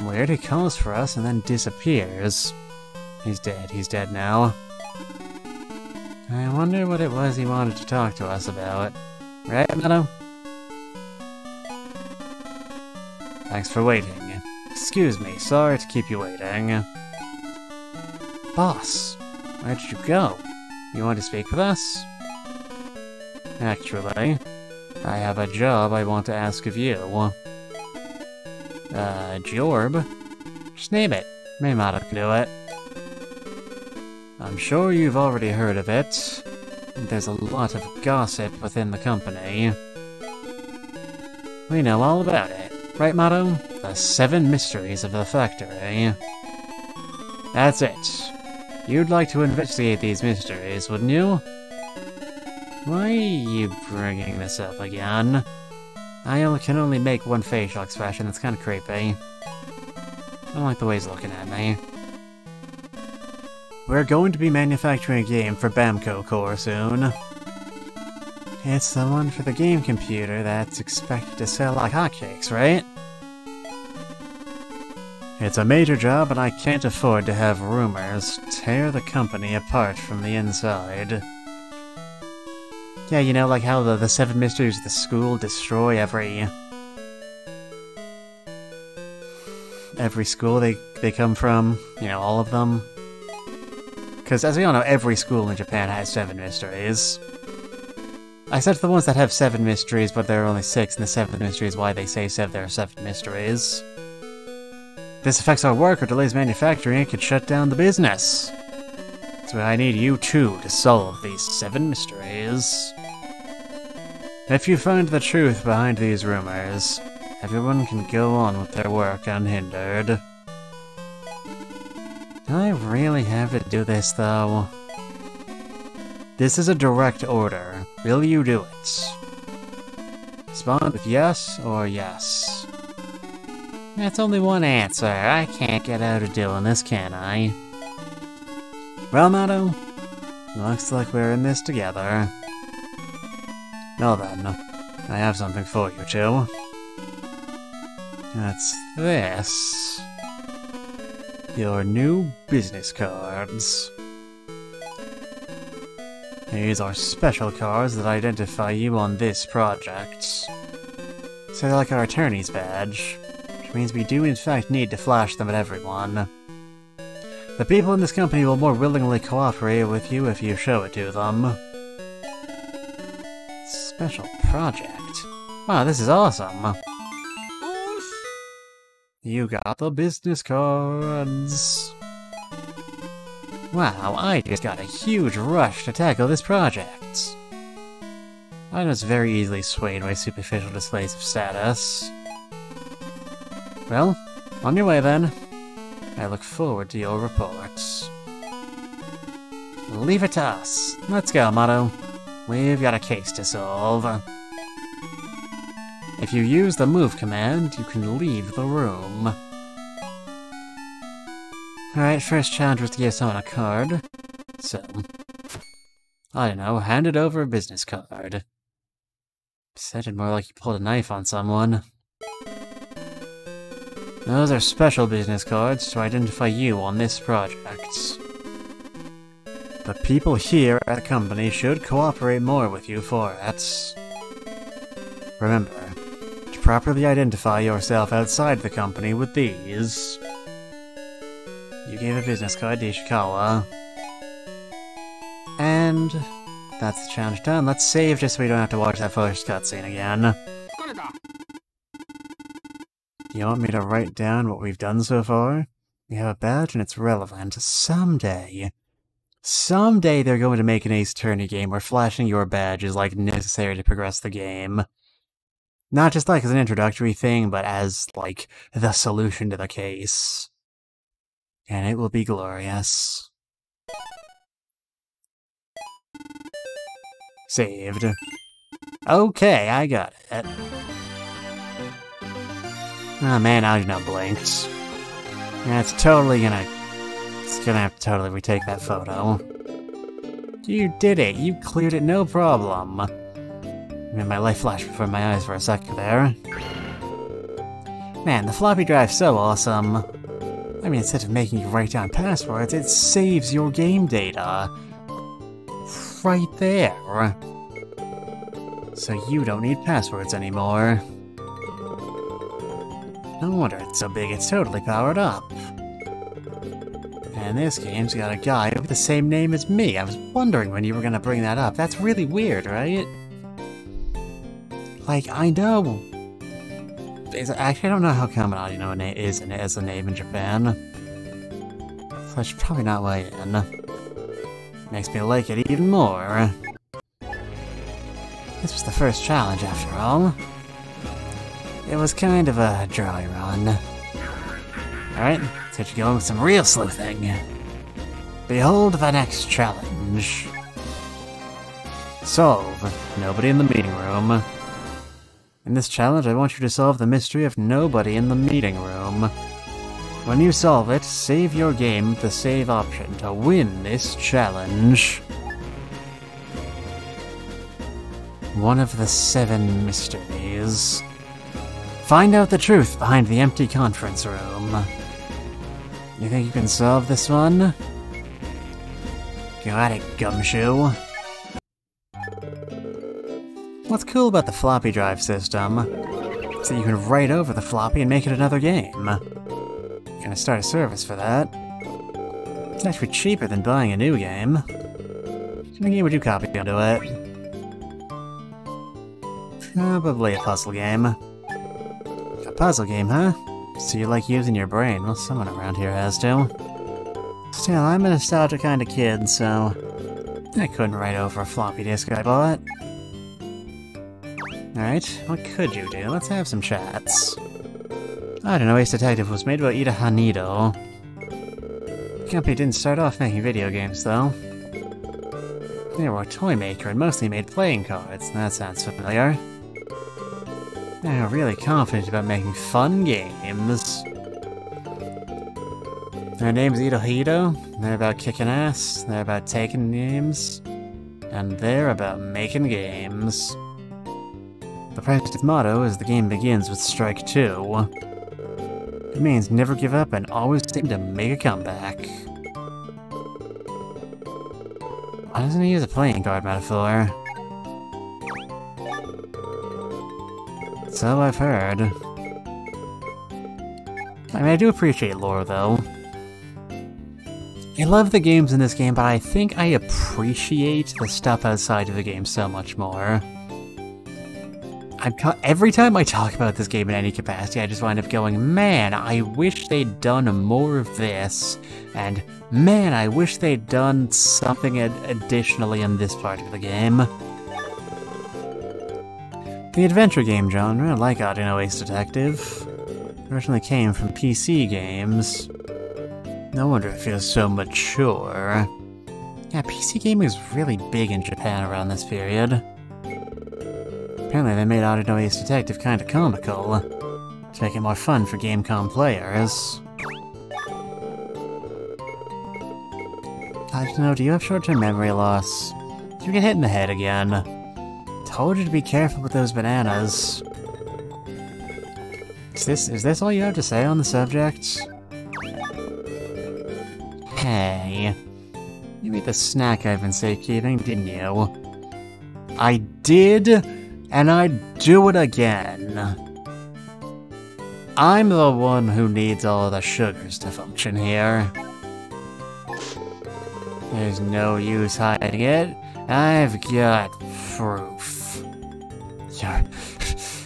Weird, he calls for us and then disappears. He's dead now. I wonder what it was he wanted to talk to us about. Right, Meadow? Thanks for waiting. Excuse me, sorry to keep you waiting. Boss, where did you go? You want to speak with us? Actually, I have a job I want to ask of you. Jorb? Just name it. Maybe Meadow can do it. I'm sure you've already heard of it. There's a lot of gossip within the company. We know all about it. Right, Motto? The 7 mysteries of the factory. That's it. You'd like to investigate these mysteries, wouldn't you? Why are you bringing this up again? I can only make one facial expression that's kind of creepy. I don't like the way he's looking at me. We're going to be manufacturing a game for Bamco Core soon. It's the one for the game computer that's expected to sell like hotcakes, right? It's a major job and I can't afford to have rumors tear the company apart from the inside. Yeah, you know, like how the 7 mysteries of the school destroy every school they come from, you know, all of them. Because as we all know, every school in Japan has 7 mysteries. Except the ones that have 7 mysteries, but there are only 6, and the 7th mystery is why they say there are 7 mysteries. This affects our work or delays manufacturing, it could shut down the business. So I need you two to solve these 7 mysteries. If you find the truth behind these rumors, everyone can go on with their work unhindered. Do I really have to do this, though? This is a direct order. Will you do it? Respond with yes or yes. That's only one answer. I can't get out of doing this, can I? Well, Mado, looks like we're in this together. Well then, I have something for you two. That's this. Your new business cards. These are special cards that identify you on this project. So they're like our attorney's badge, which means we do in fact need to flash them at everyone. The people in this company will more willingly cooperate with you if you show it to them. Special project? Wow, this is awesome! You got the business cards! Wow, I just got a huge rush to tackle this project! I was very easily swayed by superficial displays of status. Well, on your way then. I look forward to your reports. Leave it to us. Let's go, Motto. We've got a case to solve. If you use the move command, you can leave the room. Alright, first challenge was to give someone a card. So, I don't know, handed over a business card. Sounded more like you pulled a knife on someone. Those are special business cards to identify you on this project. The people here at the company should cooperate more with you for it. Remember, to properly identify yourself outside the company with these. You gave a business card to Ishikawa. And that's the challenge done. Let's save just so we don't have to watch that first cutscene again. You want me to write down what we've done so far? We have a badge and it's relevant. Someday they're going to make an Ace Attorney game where flashing your badge is like necessary to progress the game. Not just like as an introductory thing, but as like the solution to the case. And it will be glorious. Saved. Okay, I got it. Oh man, I just now blinked. Yeah, it's totally gonna... It's gonna have to totally retake that photo. You did it! You cleared it, no problem! I mean, my life flashed before my eyes for a second there. Man, the floppy drive's so awesome. I mean, instead of making you write down passwords, it saves your game data. Right there. So you don't need passwords anymore. No wonder it's so big, it's totally powered up. And this game's got a guy with the same name as me. I was wondering when you were gonna bring that up. That's really weird, right? Like, I know. Actually, I don't know how common Arduino is as a name in Japan. So I should probably not weigh in. Makes me like it even more. This was the first challenge, after all. It was kind of a dry run. Alright, let's get you going with some real sleuthing. Behold the next challenge. Solve nobody in the meeting room. In this challenge, I want you to solve the mystery of nobody in the meeting room. When you solve it, save your game with the save option to win this challenge. One of the 7 mysteries. Find out the truth behind the empty conference room. You think you can solve this one? Go at it, Gumshoe. What's cool about the floppy drive system is that you can write over the floppy and make it another game. You're gonna start a service for that. It's actually cheaper than buying a new game. What kind of game would you copy onto it? Probably a puzzle game. A puzzle game, huh? So you like using your brain? Well, someone around here has to. Still, I'm a nostalgic kind of kid, so I couldn't write over a floppy disk I bought. Alright, what could you do? Let's have some chats. Arduino Ace Detective was made by Ida Hanido. The company didn't start off making video games, though. They were a toy maker and mostly made playing cards. That sounds familiar. They're really confident about making fun games. Their name's Ida Hanido. They're about kicking ass. They're about taking names. And they're about making games. The project's motto is the game begins with strike 2. It means never give up and always seem to make a comeback. Why doesn't he use a playing card metaphor? So I've heard. I mean, I do appreciate lore, though. I love the games in this game, but I think I appreciate the stuff outside of the game so much more. Every time I talk about this game in any capacity, I just wind up going, man, I wish they'd done more of this, and man, I wish they'd done something additionally in this part of the game. The adventure game genre, like Arduino Ace Detective, originally came from PC games. No wonder it feels so mature. Yeah, PC gaming was really big in Japan around this period. Apparently they made Arduino Ace Detective kinda comical, to make it more fun for Gamecom players. I don't know, do you have short-term memory loss? Did you get hit in the head again? Told you to be careful with those bananas. Is this all you have to say on the subject? Hey. You ate the snack I've been safekeeping, didn't you? I did, and I'd do it again. I'm the one who needs all of the sugars to function here. There's no use hiding it. I've got proof.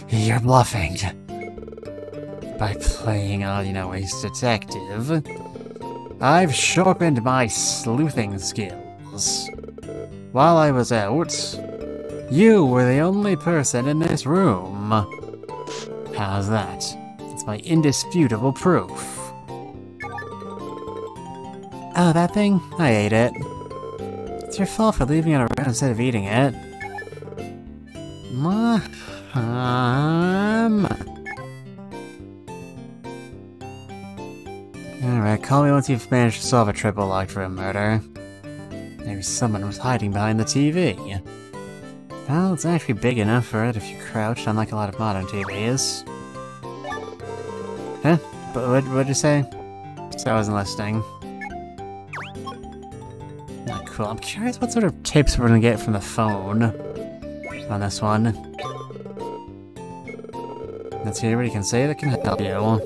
You're bluffing. By playing Arduino Ace Detective, I've sharpened my sleuthing skills. While I was out, you were the only person in this room. How's that? It's my indisputable proof. Oh, that thing? I ate it. It's your fault for leaving it around instead of eating it. Alright, call me once you've managed to solve a triple locked room murder. Maybe someone was hiding behind the TV. Well, it's actually big enough for it if you crouched, unlike a lot of modern TVs. Huh? But what'd you say? So I wasn't listening. Not cool. I'm curious what sort of tips we're gonna get from the phone on this one. Let's hear what you can say that can help you.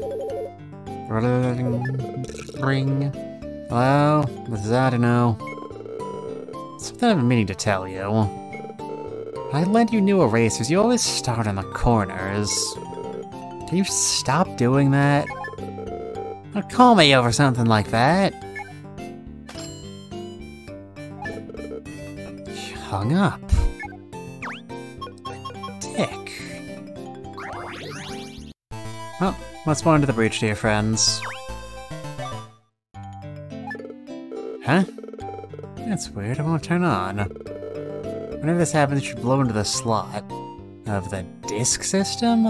Ring. Hello? This is Arduino. Something I've been meaning to tell you. I lent you new erasers. You always start on the corners. Can you stop doing that? Don't call me over something like that. You hung up. Dick. Well, let's go into the breach, dear friends. Huh? That's weird, it won't turn on. Whenever this happens, it should blow into the slot of the disk system?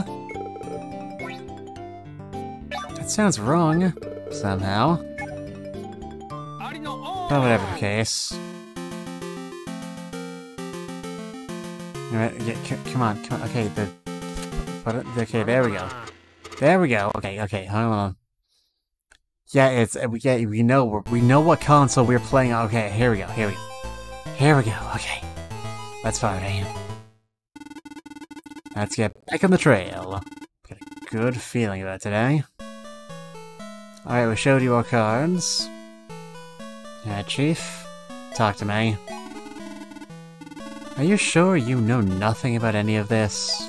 That sounds wrong, somehow. But whatever the case. Alright, yeah, come on, okay, okay, there we go. There we go, okay, hold on. Yeah, we know what console we're playing. Okay, here we go, okay. Let's party. Let's get back on the trail. Got a good feeling about today. Alright, we showed you our cards. Yeah, Chief? Talk to me. Are you sure you know nothing about any of this?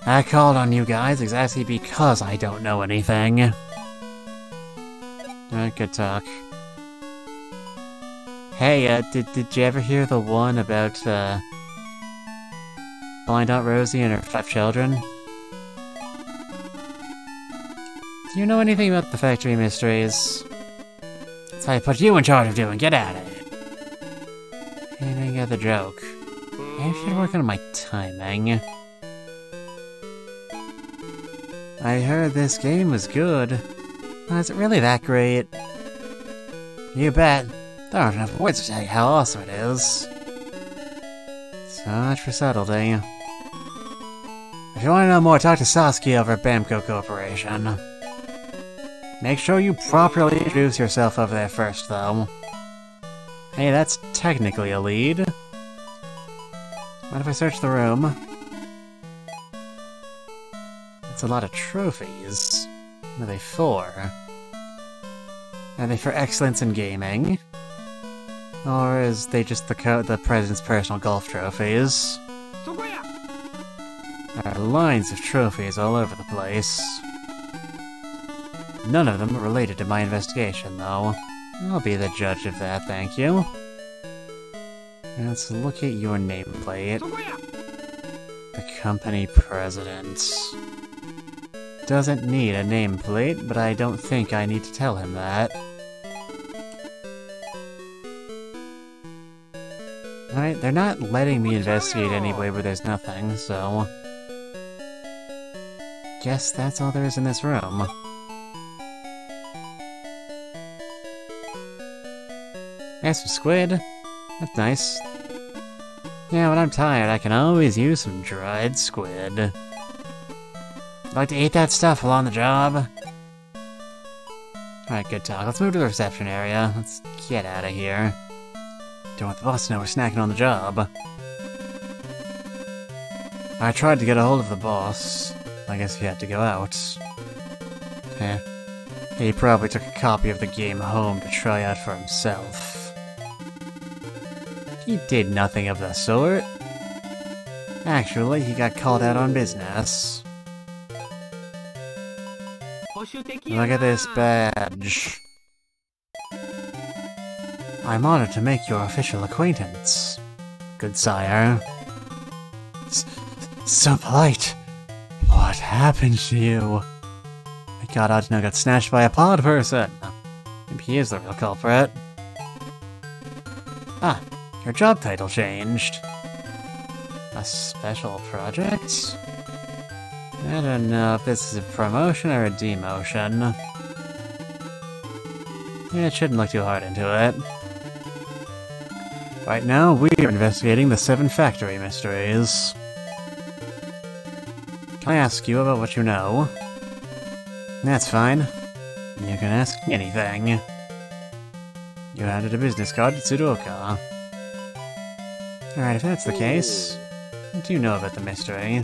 I called on you guys exactly because I don't know anything. Alright, good talk. Hey, did you ever hear the one about, Blind Aunt Rosie and her 5 children? Do you know anything about the factory mysteries? That's how I put you in charge of doing, get at it! I didn't get the joke. I should work on my timing. I heard this game was good. Is it really that great? You bet. There aren't enough words to tell you how awesome it is. So much for subtlety. If you want to know more, talk to Saskia over at Bamco Corporation. Make sure you properly introduce yourself over there first, though. Hey, that's technically a lead. What if I search the room? That's a lot of trophies. What are they for? Are they for excellence in gaming? Or is they just the president's personal golf trophies? There are lines of trophies all over the place. None of them are related to my investigation, though. I'll be the judge of that, thank you. Let's look at your nameplate. The company president. Doesn't need a nameplate, but I don't think I need to tell him that. Alright, they're not letting me investigate anyway where there's nothing, so... guess that's all there is in this room. There's some squid. That's nice. Yeah, when I'm tired, I can always use some dried squid. I'd like to eat that stuff while on the job. Alright, good talk. Let's move to the reception area. Let's get out of here. Don't want the boss to know we're snacking on the job. I tried to get a hold of the boss. I guess he had to go out. He probably took a copy of the game home to try out for himself. He did nothing of the sort. Actually, he got called out on business. Look at this badge. I'm honored to make your official acquaintance, good sire. So polite. What happened to you? My god, Arduino got snatched by a pod person. Maybe he is the real culprit. Ah, your job title changed. A special project? I don't know if this is a promotion or a demotion. Yeah, it shouldn't look too hard into it. Right now, we're investigating the 7 factory mysteries. Can I ask you about what you know? That's fine. You can ask me anything. You handed a business card to Tsuruoka. Alright, if that's the case, what do you know about the mystery?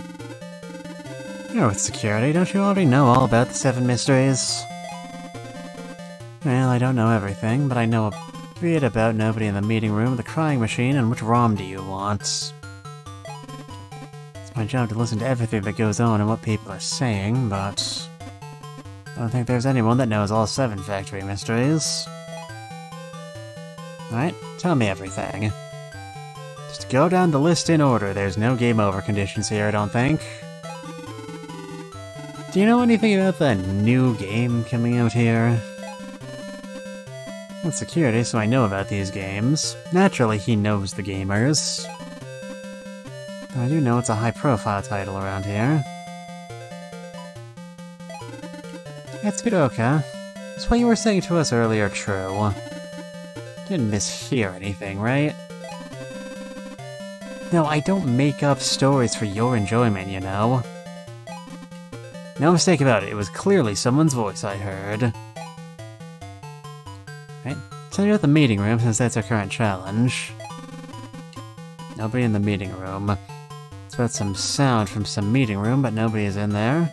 You're with security, don't you already know all about the 7 mysteries? Well, I don't know everything, but I know a bit about nobody in the meeting room, the crying machine, and which ROM do you want. It's my job to listen to everything that goes on and what people are saying, but I don't think there's anyone that knows all 7 factory mysteries. Alright, tell me everything. Just go down the list in order. There's no game over conditions here, I don't think. Do you know anything about the new game coming out here? I'm security, so I know about these games. Naturally, he knows the gamers. I do know it's a high-profile title around here. It's Tsuruoka. Is what you were saying to us earlier true? Didn't mishear anything, right? No, I don't make up stories for your enjoyment, you know. No mistake about it, it was clearly someone's voice I heard. Right, tell me about the meeting room, since that's our current challenge. Nobody in the meeting room. It's about some sound from some meeting room, but nobody is in there.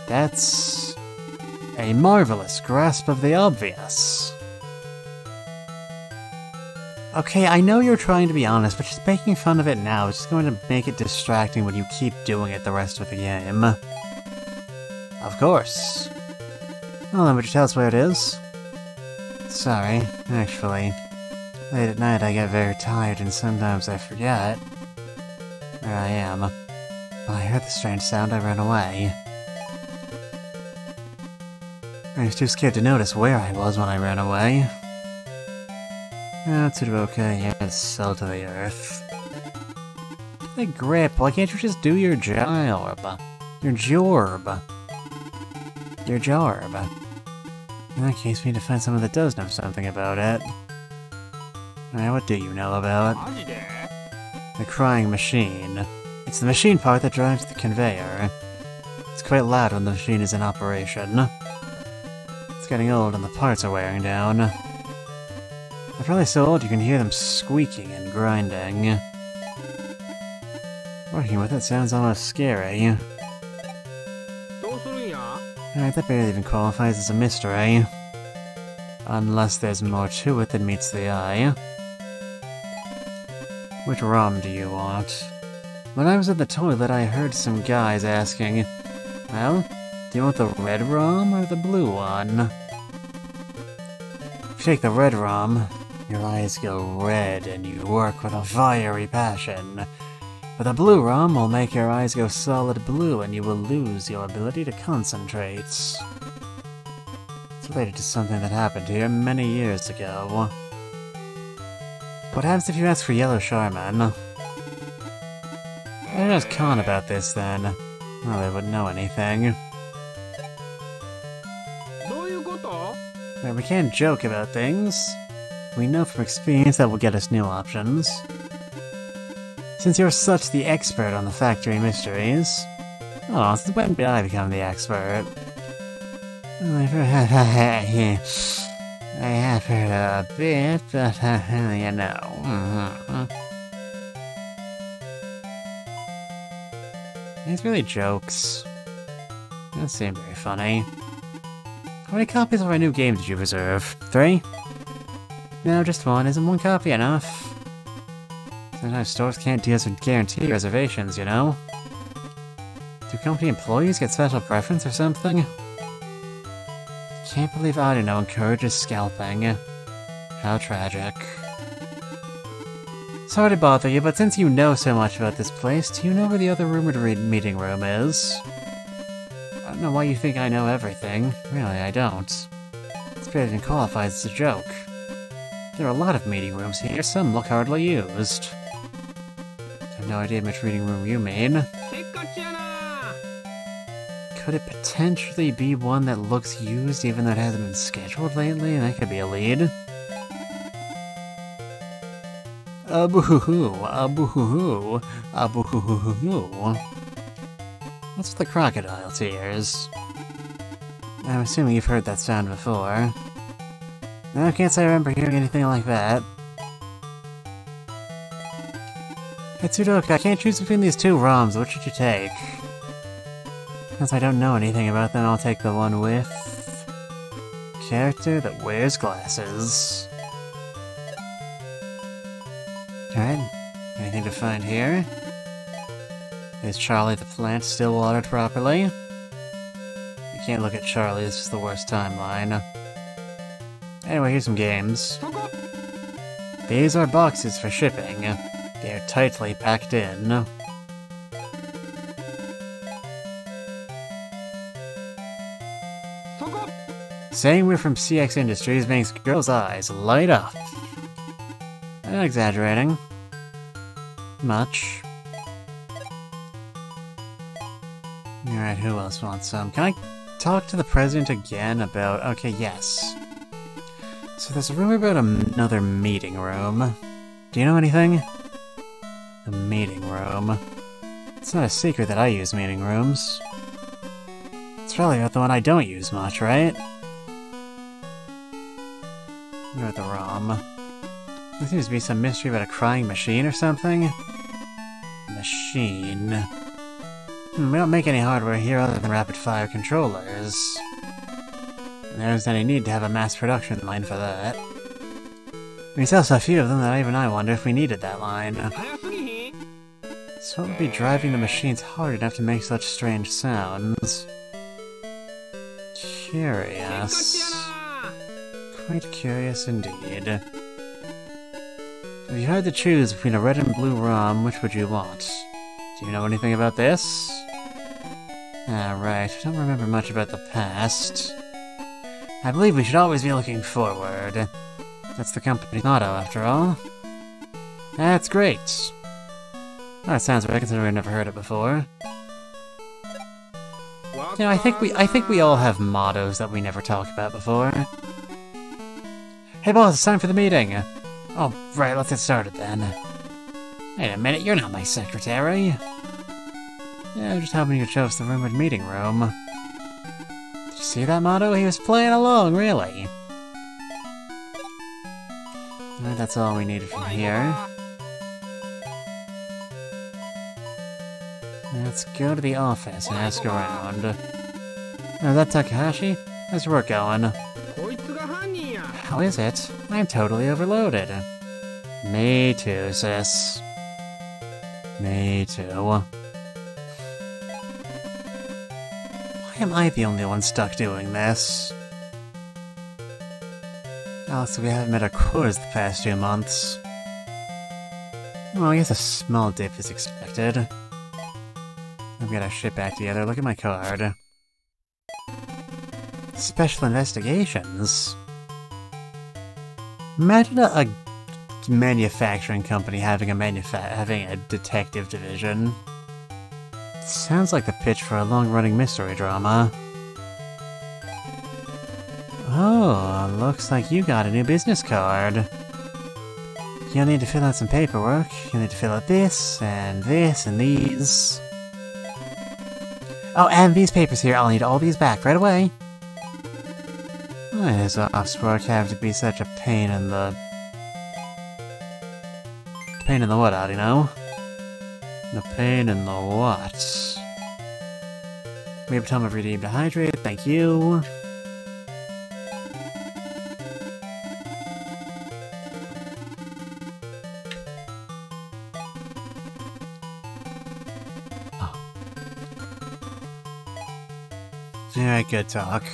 That's a marvelous grasp of the obvious. Okay, I know you're trying to be honest, but just making fun of it now is just going to make it distracting when you keep doing it the rest of the game. Of course. Well then, would you tell us where it is? Sorry, actually. Late at night I get very tired and sometimes I forget where I am. When I heard the strange sound, I ran away. I was too scared to notice where I was when I ran away. That's okay, yeah, it's sell to the earth. Hey, Grip, why can't you just do your job? Your jorb. Your jarb. In that case, we need to find someone that does know something about it. Alright, what do you know about the crying machine? It's the machine part that drives the conveyor. It's quite loud when the machine is in operation. It's getting old and the parts are wearing down. They're probably so old you can hear them squeaking and grinding. Working with it sounds almost scary. Alright, that barely even qualifies as a mystery. Unless there's more to it than meets the eye. Which ROM do you want? When I was at the toilet, I heard some guys asking, well, do you want the red ROM or the blue one? If you take the red ROM, your eyes go red and you work with a fiery passion. But the blue ROM will make your eyes go solid blue and you will lose your ability to concentrate. It's related to something that happened here many years ago. What happens if you ask for Yellow Charman? I'd ask Khan about this then. Well, they wouldn't know anything. But we can't joke about things. We know from experience that will get us new options. Since you're such the expert on the factory mysteries... Oh, since when did I become the expert? I have heard a bit, but you know. These really jokes. That seemed very funny. How many copies of our new game did you reserve? 3? No, just 1. Isn't 1 copy enough? Sometimes stores can't guarantee reservations, you know? Do company employees get special preference or something? Can't believe Arduino encourages scalping. How tragic. Sorry to bother you, but since you know so much about this place, do you know where the other rumored meeting room is? I don't know why you think I know everything. Really, I don't. This barely even qualifies as a joke. There are a lot of meeting rooms here, some look hardly used. I have no idea which meeting room you mean. Could it potentially be one that looks used even though it hasn't been scheduled lately? That could be a lead. Boo-hoo-hoo, boo-hoo-hoo, boo-hoo-hoo-hoo. What's with the crocodile tears? I'm assuming you've heard that sound before. No, I can't say I remember hearing anything like that. Hey, Tsudoka, I can't choose between these two ROMs. What should you take? Since I don't know anything about them, I'll take the one with... character that wears glasses. Alright, anything to find here? Is Charlie the plant still watered properly? You can't look at Charlie, this is the worst timeline. Anyway, here's some games. These are boxes for shipping. They're tightly packed in. Saying we're from CX Industries makes girls' eyes light up. I'm not exaggerating. Much. Alright, who else wants some? Can I talk to the president again about... Okay, yes. So there's a rumor about another meeting room. Do you know anything? The meeting room. It's not a secret that I use meeting rooms. It's probably about the one I don't use much, right? Go with the ROM. There seems to be some mystery about a crying machine or something. Machine. We don't make any hardware here other than rapid-fire controllers. There isn't any need to have a mass production line for that. We sell so few of them that even I wonder if we needed that line. So what would be driving the machines hard enough to make such strange sounds? Curious. Quite curious indeed. If you had to choose between a red and blue ROM, which would you want? Do you know anything about this? Ah, right. I don't remember much about the past. I believe we should always be looking forward. That's the company's motto, after all. That's great. Oh, that sounds right, considering I've never heard it before. You know, I think we all have mottos that we never talk about before. Hey boss, it's time for the meeting! Oh, right, let's get started then. Wait a minute, you're not my secretary. Yeah, I'm just helping you show us the rumored meeting room. Did you see that motto? He was playing along, really. Alright, that's all we needed from here. Let's go to the office and ask around. Oh, is that Takahashi? How's your work going? How is it? I'm totally overloaded. Me too, sis. Me too. Why am I the only one stuck doing this? Oh, so we haven't met our quotas the past 2 months. Well, I guess a small dip is expected. I've got our shit back together. Look at my card. Special investigations? Imagine a manufacturing company having a detective division. Sounds like the pitch for a long-running mystery drama. Oh, looks like you got a new business card. You'll need to fill out some paperwork. You'll need to fill out this, and these. Oh, and these papers here. I'll need all these back right away. Why does Offspark have to be such a pain in the... Pain in the what, Arino? The pain in the what? We have a time of redeemed to hydrate, thank you. Oh. Alright, good talk.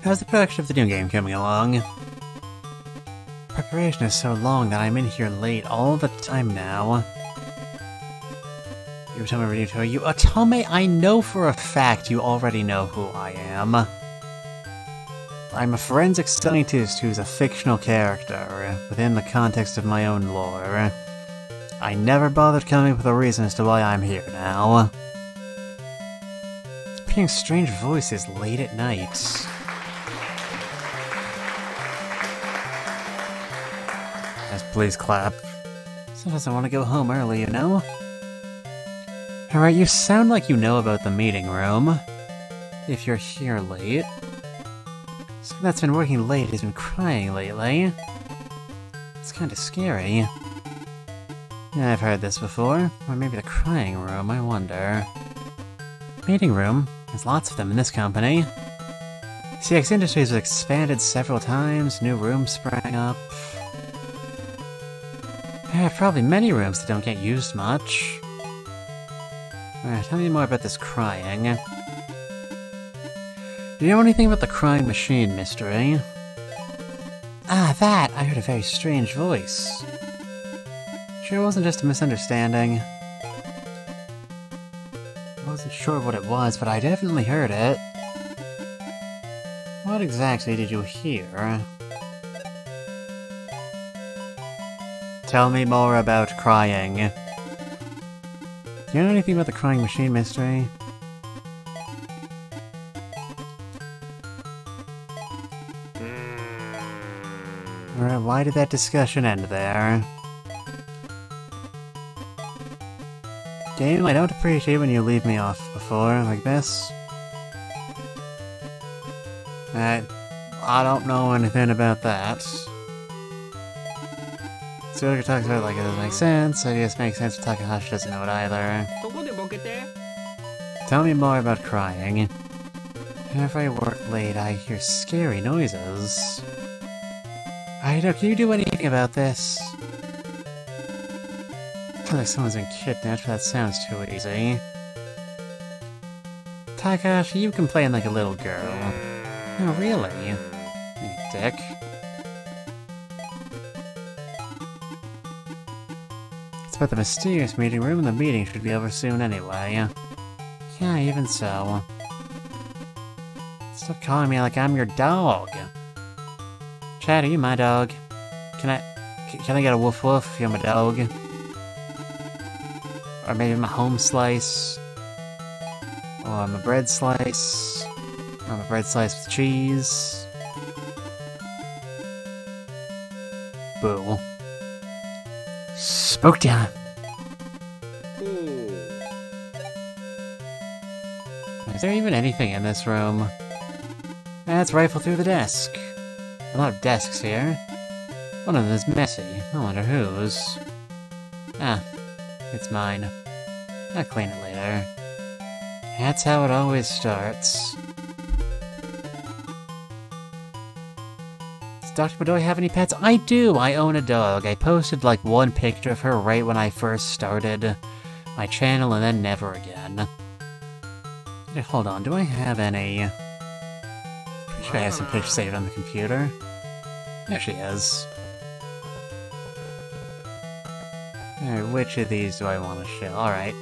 How's the production of the new game coming along? Preparation is so long that I'm in here late all the time now. You Otome ready to tell you? Otome, I know for a fact you already know who I am. I'm a forensic scientist who's a fictional character, within the context of my own lore. I never bothered coming up with a reason as to why I'm here now. hearing strange voices late at night. Yes, please clap. Sometimes I want to go home early, you know? Alright, you sound like you know about the meeting room. If you're here late. Someone that's been working late has been crying lately. It's kinda scary. Yeah, I've heard this before. Or maybe the crying room, I wonder. Meeting room? There's lots of them in this company. CX Industries has expanded several times, new rooms sprang up. There are probably many rooms that don't get used much. Alright, tell me more about this crying. Do you know anything about the crying machine mystery? Ah, that! I heard a very strange voice. Sure it wasn't just a misunderstanding. I wasn't sure what it was, but I definitely heard it. What exactly did you hear? Tell me more about crying. Do you know anything about the crying machine mystery? Alright, why did that discussion end there? Game, I don't appreciate when you leave me off before, like this. I don't know anything about that. So what you're talking about, like, it doesn't make sense. I guess it makes sense, but Takahashi doesn't know it either. Tell me more about crying. Whenever I work late, I hear scary noises. Arino, can you do anything about this? I feel like someone's been kidnapped, but that sounds too easy. Takahashi, you can play like a little girl. Oh, really? You dick. It's about the mysterious meeting room, and the meeting should be over soon anyway. Yeah, even so. Stop calling me like I'm your dog. Chad, are you my dog? Can I get a woof woof if you're my dog? Or maybe my home slice? Or my bread slice? Or my bread slice with cheese? Boo. Spook time! Is there even anything in this room? Let's rifle through the desk. A lot of desks here. One of them is messy. I wonder whose. Ah, it's mine. I'll clean it later. That's how it always starts. Does Dr. Bedoy have any pets? I do! I own a dog. I posted like one picture of her right when I first started my channel and then never again. Hold on, do I have any? Pretty sure I have some pictures saved on the computer. There she is. Alright, which of these do I want to show? Alright.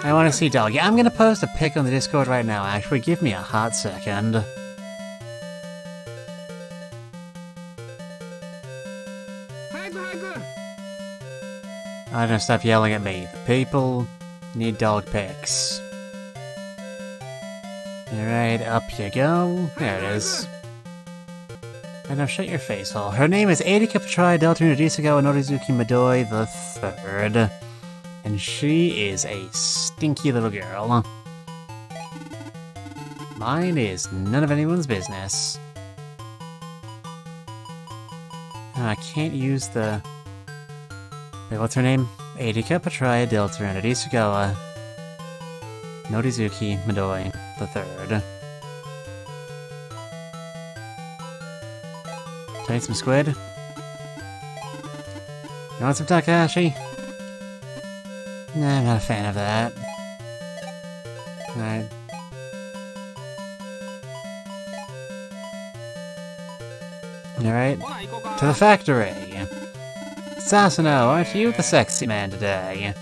I want to see dog. Yeah, I'm gonna post a pic on the Discord right now, actually. Give me a hot second. I don't stop yelling at me. The people need dog pics. Alright, up you go. There it is. And now shut your face hole. Her name is Erika Patrai Deltarune Disagawa Norizuki Midoi III. And she is a stinky little girl. Mine is none of anyone's business. I can't use the... Wait, what's her name? Erika Patrai Deltarune Disagawa Norizuki Midoi III. Do I need some squid? You want some Takahashi? Nah, I'm not a fan of that. Alright. Alright. To the factory! Sasuno, aren't you the sexy man today?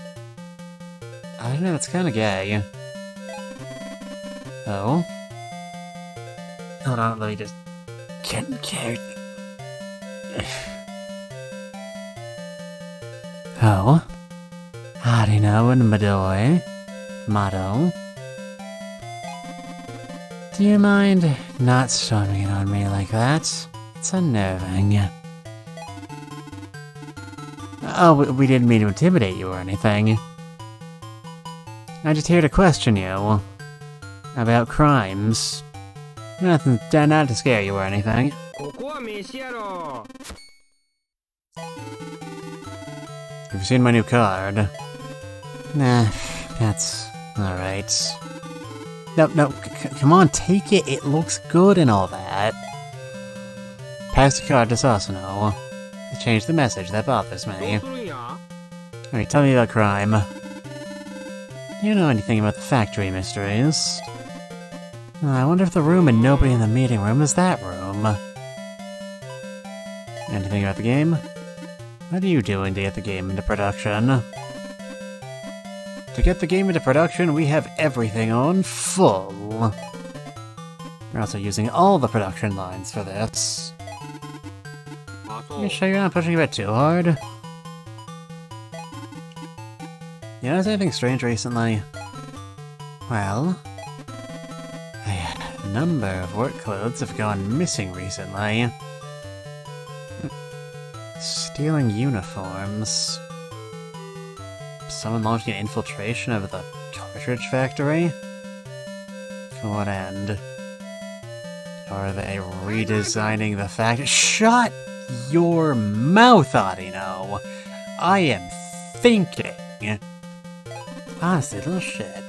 I don't know, that's kinda gay. Oh? Hold on, let me just... get in character. Oh? Arino and Midoi? Mado? Do you mind not storming it on me like that? It's unnerving. Oh, we didn't mean to intimidate you or anything. I'm just here to question you. About crimes. Nothing, not to scare you or anything. Have you seen my new card? Nah, that's alright. No, come on, take it. It looks good and all that. Pass the card to Sasano. To change the message, that bothers me. Alright, tell me about crime. Do you know anything about the factory mysteries? I wonder if the room and nobody in the meeting room is that room. Anything about the game? What are you doing to get the game into production? To get the game into production, we have everything on full. We're also using all the production lines for this. You sure you're not pushing a bit too hard? You notice anything strange recently? Well, a number of work clothes have gone missing recently. Stealing uniforms. Someone launching an infiltration of the cartridge factory? For what end? Are they redesigning the factory? Shut your mouth, Arino! I am thinking. Honestly, little shit.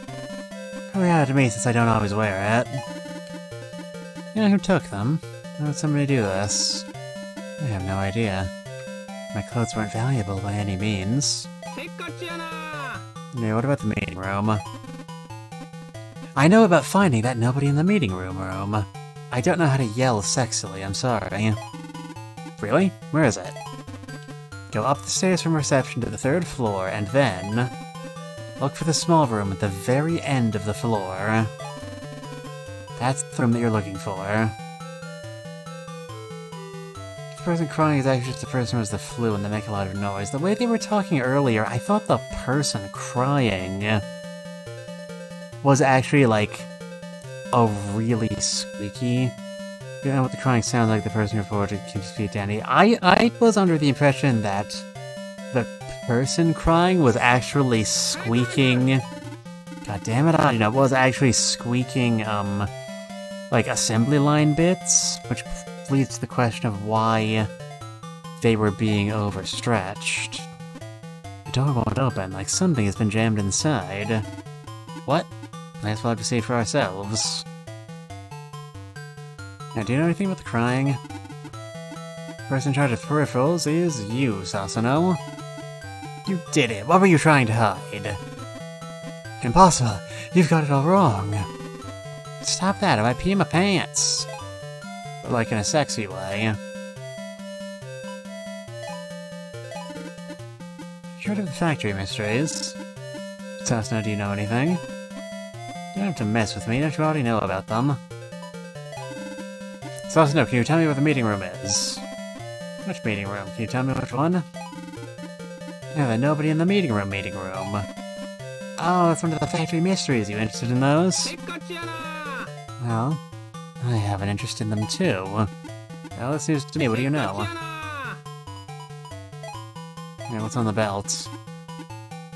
Probably out to me since I don't always wear it. You know who took them? How did somebody do this? I have no idea. My clothes weren't valuable by any means. Yeah, what about the meeting room? I know about finding that nobody in the meeting room. I don't know how to yell sexily, I'm sorry. Really? Where is it? Go up the stairs from reception to the 3rd floor, and then look for the small room at the very end of the floor. That's the room that you're looking for. The person crying is actually just the person who has the flu and they make a lot of noise. The way they were talking earlier, I thought the person crying was actually like a really squeaky. You know what the crying sounds like, the person reported can just be Danny. I was under the impression that the person crying was actually squeaking. God damn it, I was actually squeaking, like assembly line bits, which leads to the question of why they were being overstretched. The door won't open, like something has been jammed inside. What? I guess we'll have to see for ourselves. Now, do you know anything about the crying? The person in charge of peripherals is you, Sasano. You did it! What were you trying to hide? Impossible! You've got it all wrong! Stop that, I might pee in my pants! But like in a sexy way. You heard of the factory mysteries? Sasano, do you know anything? You don't have to mess with me, don't you already know about them? Sasano, can you tell me what the meeting room is? Which meeting room? Can you tell me which one? Yeah, there's nobody in the meeting room. Oh, that's one of the factory mysteries. You interested in those? Well, I have an interest in them too. Well, it's news to me. What do you know? Yeah, what's on the belt?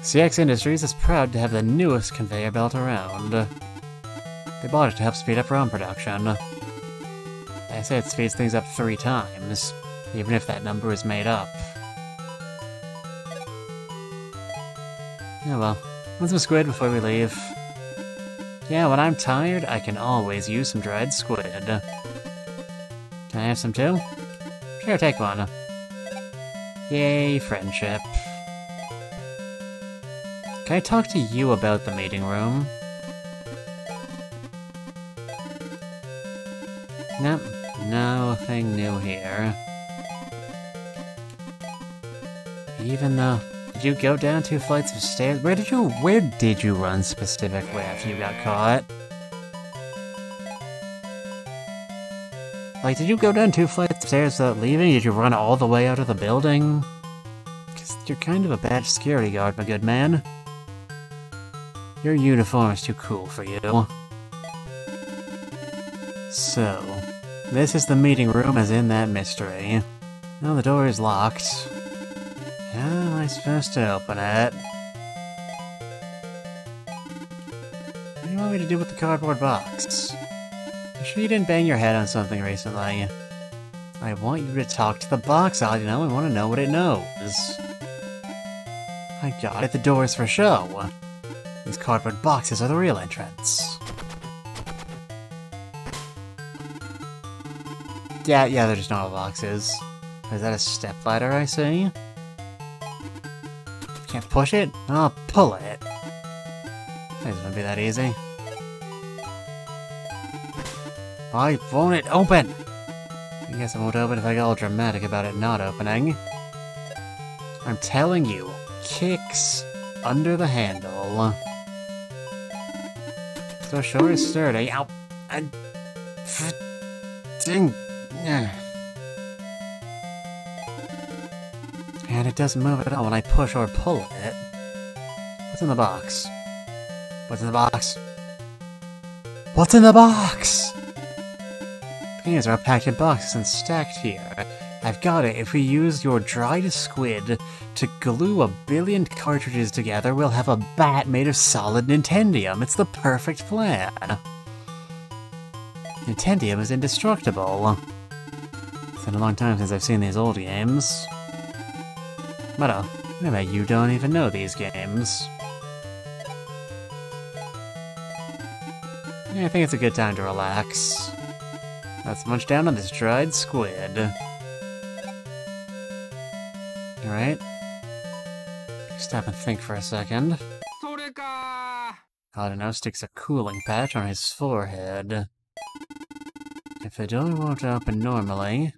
CX Industries is proud to have the newest conveyor belt around. They bought it to help speed up ROM production. They say it speeds things up 3 times, even if that number is made up. Oh well, want some squid before we leave? Yeah, when I'm tired, I can always use some dried squid. Can I have some too? Sure, take one. Yay, friendship. Can I talk to you about the meeting room? Nope, nothing new here. Even though... Did you go down 2 flights of stairs? Where did you run specifically after you got caught? Like, did you go down 2 flights of stairs without leaving? Did you run all the way out of the building? Because you're kind of a bad security guard, my good man. Your uniform is too cool for you. So, this is the meeting room as in that mystery. Now the door is locked. How am I supposed to open it? What do you want me to do with the cardboard box? You sure you didn't bang your head on something recently? I want you to talk to the box, I want to know what it knows. I got it, the door's for show. These cardboard boxes are the real entrance. Yeah, they're just normal boxes. Is that a stepladder I see? Can't push it? I'll pull it. This won't be that easy. Why won't it open? I guess it won't open if I get all dramatic about it not opening. I'm telling you, kicks under the handle. So sure is sturdy. Ow! Ding! And it doesn't move at all when I push or pull it. What's in the box? What's in the box? What's in the box? Things are packed in boxes and stacked here. I've got it. If we use your dried squid to glue 1 billion cartridges together, we'll have a bat made of solid Nintendium. It's the perfect plan. Nintendium is indestructible. It's been a long time since I've seen these old games. But I bet you don't even know these games. Yeah, I think it's a good time to relax. Let's munch down on this dried squid. Alright. Stop and think for a second. Arduino sticks a cooling patch on his forehead. If the door won't open normally,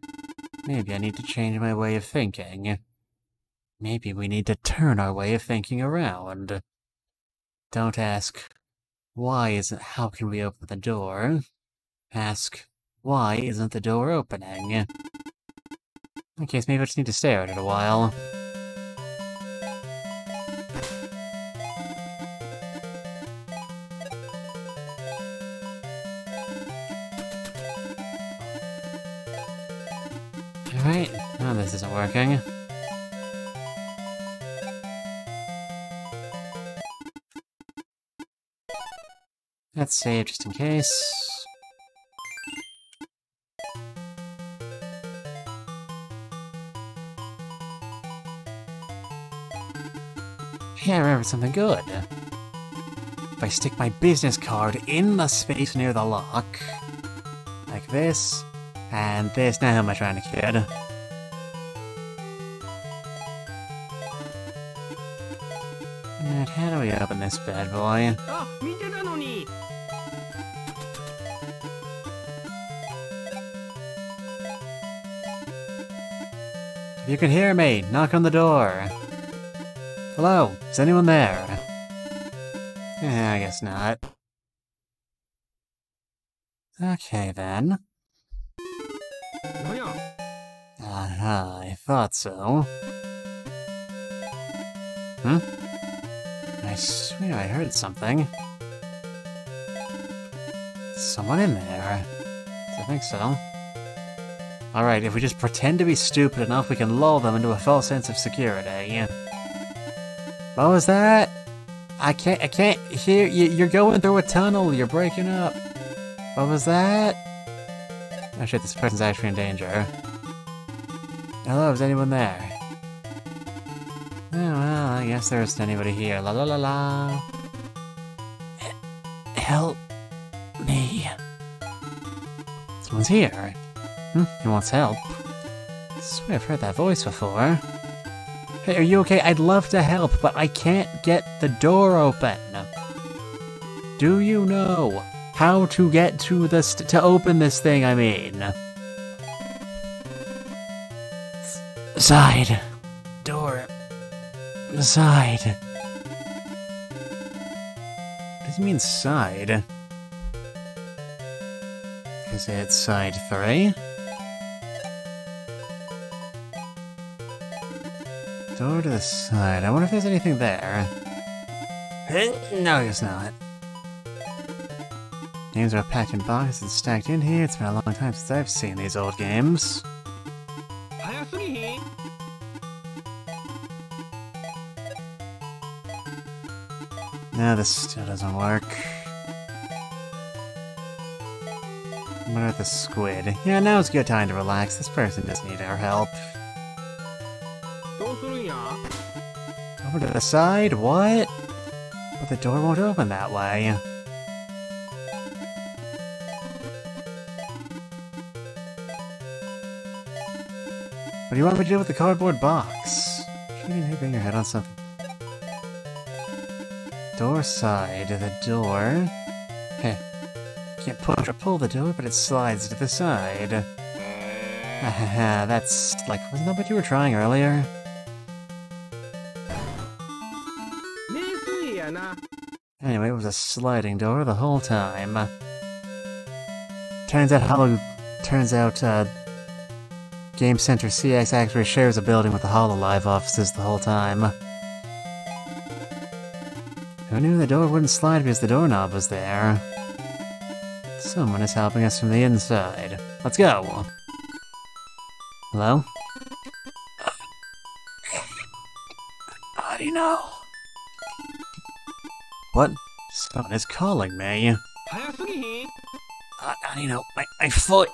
maybe I need to change my way of thinking. Maybe we need to turn our way of thinking around. Don't ask, how can we open the door? Ask, why isn't the door opening? In that case, maybe I just need to stare at it a while. Alright, now this isn't working. Let's save just in case. Hey, I remembered something good. If I stick my business card in the space near the lock, like this, and this. Now who am I trying to kid? And how do we open this bad boy? If you can hear me, knock on the door. Hello, is anyone there? I guess not. Okay then. Aha, I thought so. I swear I heard something. Someone in there. I think so. Alright, if we just pretend to be stupid enough, we can lull them into a false sense of security. What was that? I can't hear you. You're going through a tunnel. You're breaking up. What was that? Oh shit, this person's actually in danger. Hello, is anyone there? Oh well, I guess there isn't anybody here. La la la la. Help me. Someone's here. He wants help. I swear I've heard that voice before. Hey, are you okay? I'd love to help, but I can't get the door open. Do you know how to get to this, to open this thing, I mean? Side. Door. Side. What does it mean, side? Is it side 3? Door to the side. I wonder if there's anything there. No, I guess not. Games are packed in boxes and stacked in here. It's been a long time since I've seen these old games. No, this still doesn't work. What about the squid? Yeah, now's a good time to relax. This person does need our help. Over to the side? What? But the door won't open that way. What do you want me to do with the cardboard box? Shouldn't you bang your head on something? Door side, the door. Heh. Can't push or pull the door, but it slides to the side. Haha, that's like, wasn't that what you were trying earlier? Anyway, it was a sliding door the whole time. Turns out Game Center CX actually shares a building with the HoloLive offices the whole time. Who knew the door wouldn't slide because the doorknob was there? Someone is helping us from the inside. Let's go! Hello? How do you know? What? Someone is calling me. How do you know? My foot!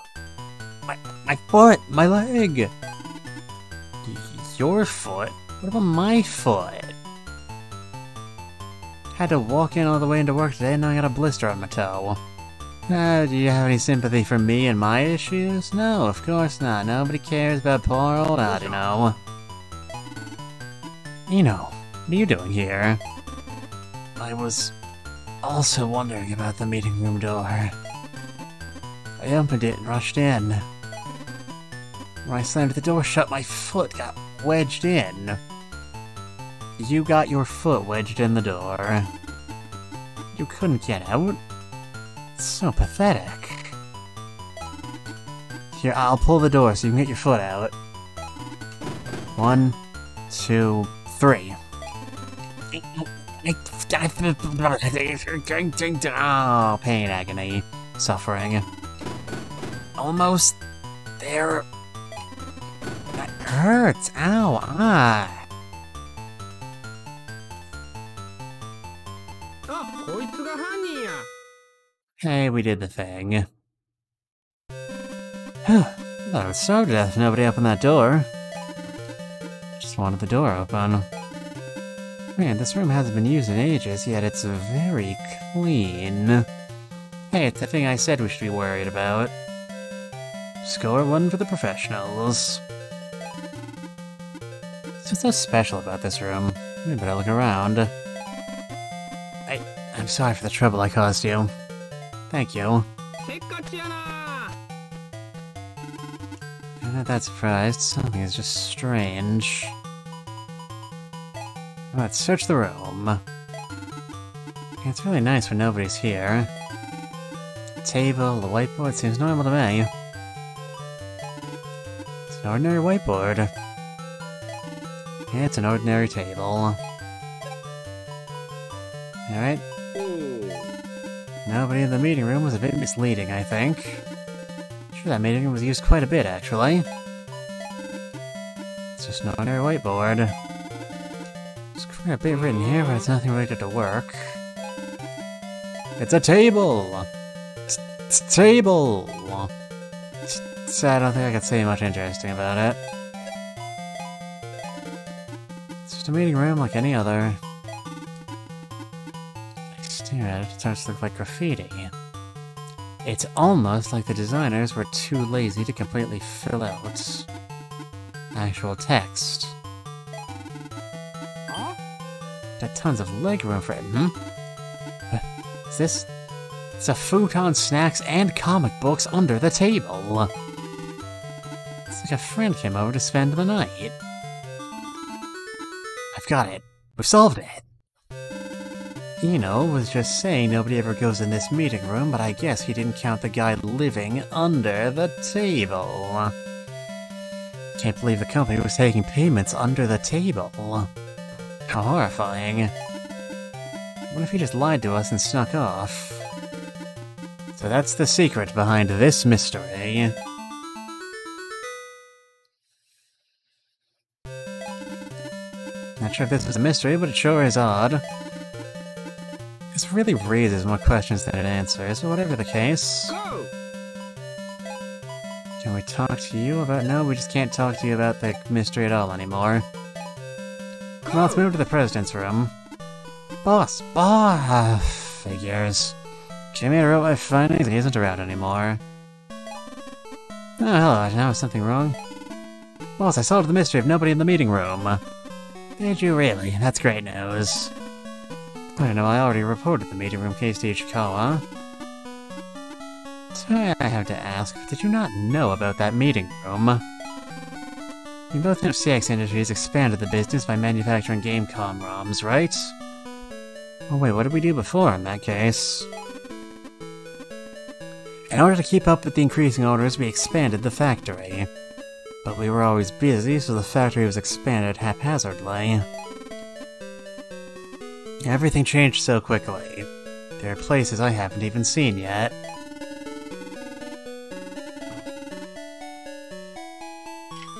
My foot! My leg! Your foot? What about my foot? Had to walk in all the way into work today and now I got a blister on my toe. Do you have any sympathy for me and my issues? No, of course not. Nobody cares about poor old Arduino. Ino, what are you doing here? I was also wondering about the meeting room door. I opened it and rushed in. When I slammed the door shut, my foot got wedged in. You got your foot wedged in the door. You couldn't get out? It's so pathetic. Here, I'll pull the door so you can get your foot out. 1, 2, 3. Oh, pain, agony, suffering. Almost there. That hurts. Ow, ah. Hey, we did the thing. Thought I would starve to death if nobody opened that door. Just wanted the door open. Man, this room hasn't been used in ages, yet it's very clean. Hey, it's the thing I said we should be worried about. Score 1 for the professionals. What's so special about this room? We better look around. I'm sorry for the trouble I caused you. Thank you. I'm not that surprised. Something is just strange. Let's search the room. It's really nice when nobody's here. The table, the whiteboard seems normal to me. It's an ordinary whiteboard. Yeah, it's an ordinary table. Alright. Nobody in the meeting room was a bit misleading, I think. Sure, that meeting room was used quite a bit, actually. It's just an ordinary whiteboard. There's quite a bit written here, but it's nothing related to work. It's a table! It's a table! So I don't think I can say much interesting about it. It's just a meeting room like any other. Stare at it, it starts to look like graffiti. It's almost like the designers were too lazy to completely fill out actual text. Got tons of leg room for it, Is this? It's a futon, snacks, and comic books under the table. It's like a friend came over to spend the night. I've got it. We've solved it. Ino was just saying nobody ever goes in this meeting room, but I guess he didn't count the guy living under the table. Can't believe the company was taking payments under the table. How horrifying. What if he just lied to us and snuck off? So that's the secret behind this mystery. Not sure if this is a mystery, but it sure is odd. This really raises more questions than it answers, but whatever the case. Go! Can we talk to you about... No, we just can't talk to you about the mystery at all anymore. Well, let's move to the president's room. Boss! Figures. Jimmy wrote my findings and he isn't around anymore. Oh, hello, now is something wrong? Boss, I solved the mystery of nobody in the meeting room. Did you really? That's great news. I don't know, I already reported the meeting room case to Ichikawa. So I have to ask, did you not know about that meeting room? You both know CX Industries expanded the business by manufacturing Gamecom ROMs, right? Oh wait, what did we do before in that case? In order to keep up with the increasing orders, we expanded the factory. But we were always busy, so the factory was expanded haphazardly. Everything changed so quickly. There are places I haven't even seen yet.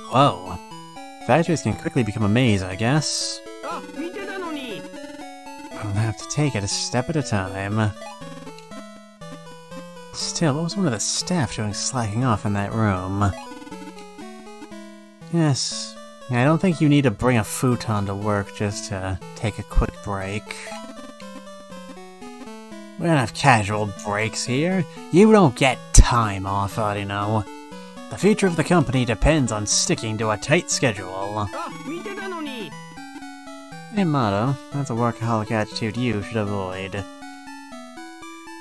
Whoa. Factories can quickly become a maze, I guess. I'll have to take it a step at a time. Still, what was one of the staff doing slacking off in that room? Yes, I don't think you need to bring a futon to work just to take a quick break. We don't have casual breaks here. You don't get time off, Arino. The future of the company depends on sticking to a tight schedule. Hey, Motto, that's a workaholic attitude you should avoid.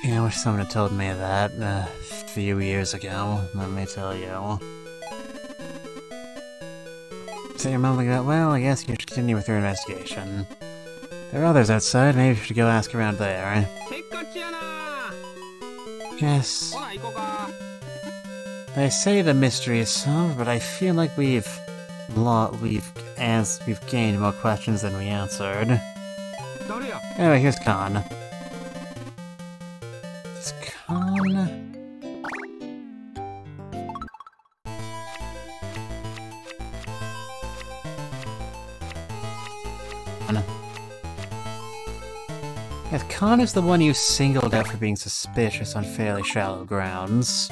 Yeah, I wish someone had told me that a few years ago, let me tell you. So you're mumbling about, well, I guess you should continue with your investigation. There are others outside, maybe you should go ask around there. Yes. They say the mystery is solved, but I feel like we've gained more questions than we answered. Anyway, here's Khan. Is Khan... If Khan is the one you singled out for being suspicious on fairly shallow grounds.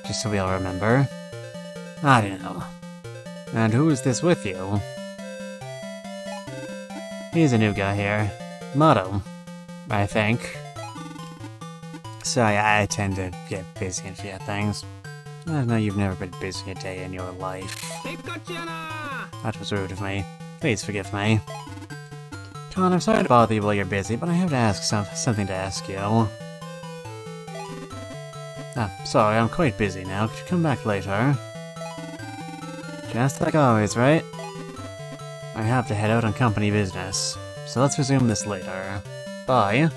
Just so we all remember. I don't know. And who is this with you? He's a new guy here. Motto, I think. Sorry, I tend to get busy and forget things. I know you've never been busy a day in your life. That was rude of me. Please forgive me. Con, I'm sorry to bother you while you're busy, but I have to ask something to ask you. Ah, sorry, I'm quite busy now. Could you come back later? Just like always, right? I have to head out on company business, so let's resume this later. Bye.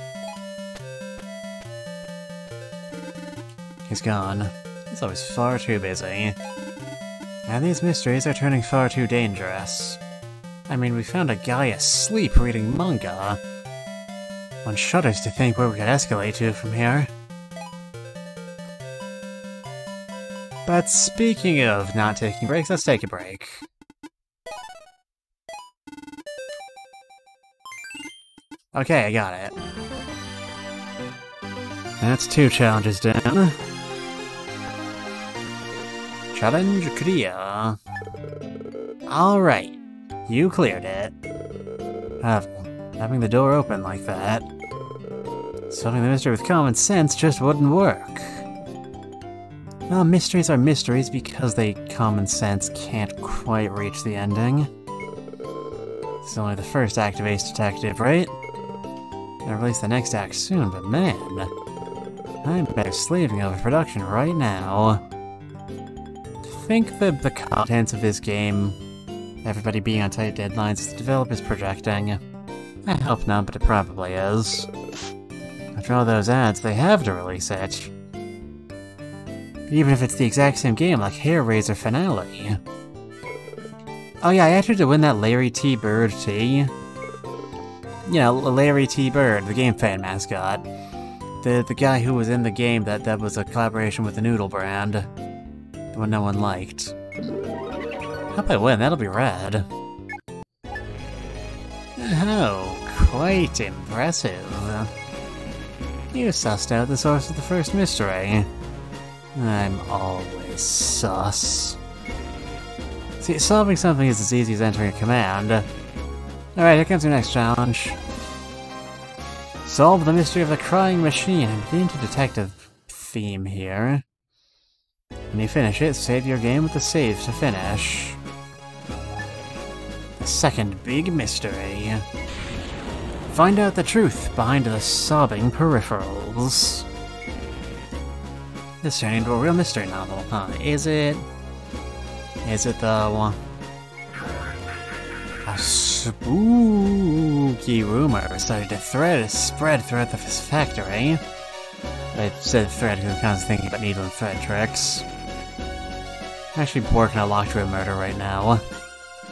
He's gone. He's always far too busy. And these mysteries are turning far too dangerous. I mean, we found a guy asleep reading manga. One shudders to think where we could escalate to from here. But speaking of not taking breaks, let's take a break. Okay, I got it. That's 2 challenges down. Challenge clear. Alright, you cleared it. Having the door open like that. Solving the mystery with common sense just wouldn't work. Well, mysteries are mysteries because they common sense can't quite reach the ending. It's only the first act of Ace Detective, right? Gonna release the next act soon, but man, I'm better slaving over production right now. To think that the contents of this game, everybody being on tight deadlines, is the developer's projecting. I hope not, but it probably is. After all those ads, they have to release it. Even if it's the exact same game, like Hair Razor Finale. Oh yeah, I entered to win that Larry T. Bird tee. You know, Larry T. Bird, the game fan mascot. The guy who was in the game that was a collaboration with the noodle brand. The one no one liked. Hope I win, that'll be rad. Oh, quite impressive. You sussed out the source of the first mystery. I'm always sus. See, solving something is as easy as entering a command. Alright, here comes your next challenge. Solve the mystery of the crying machine. I'm beginning to detect a theme here. When you finish it, save your game with the save to finish. The second big mystery. Find out the truth behind the sobbing peripherals. This turned into a real mystery novel, huh? Is it? Is it though? A spooky rumor started to spread throughout the factory. I said thread because I'm kind of thinking about needle and thread tricks. I'm actually working a locked room murder right now.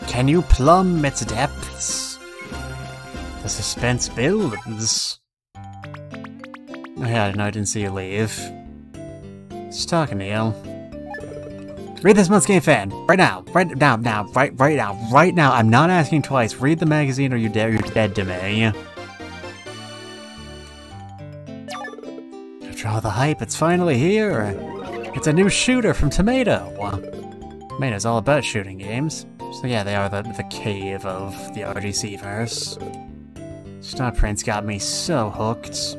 Can you plumb its depths? The suspense builds. Oh yeah, no, I didn't see you leave. Just talking to you. Read this month's Game Fan! Right now! Right now! I'm not asking twice. Read the magazine or you're dead to me. After all the hype, it's finally here! It's a new shooter from Tomato! Tomato's all about shooting games. So yeah, they are the cave of the RDC-verse. Star Prince got me so hooked.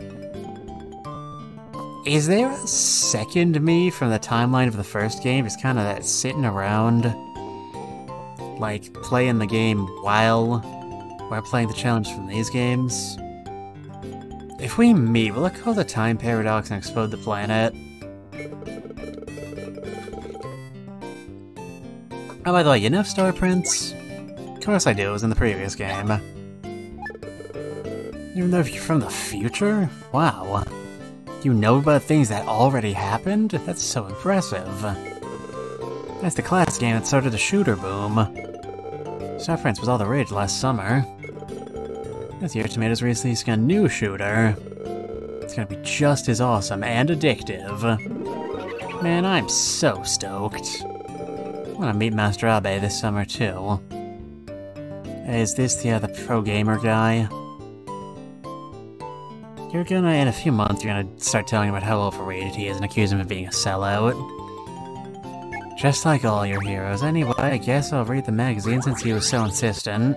Is there a second me from the timeline of the first game? Just kind of sitting around, like, playing the game while playing the challenge from these games? If we meet, will it cause a time paradox and explode the planet? Oh, by the way, you know Star Prince? Of course I do, it was in the previous game. Even though you're from the future? Wow. You know about things that already happened? That's so impressive. That's the classic game that started the shooter boom. Star Prince was all the rage last summer. This year, Tomatoes released a new shooter. It's gonna be just as awesome and addictive. Man, I'm so stoked. I wanna meet Master Abe this summer too. Is this the pro gamer guy? You're gonna, in a few months, you're gonna start telling him about how overrated he is and accuse him of being a sellout. Just like all your heroes. Anyway, I guess I'll read the magazine since he was so insistent.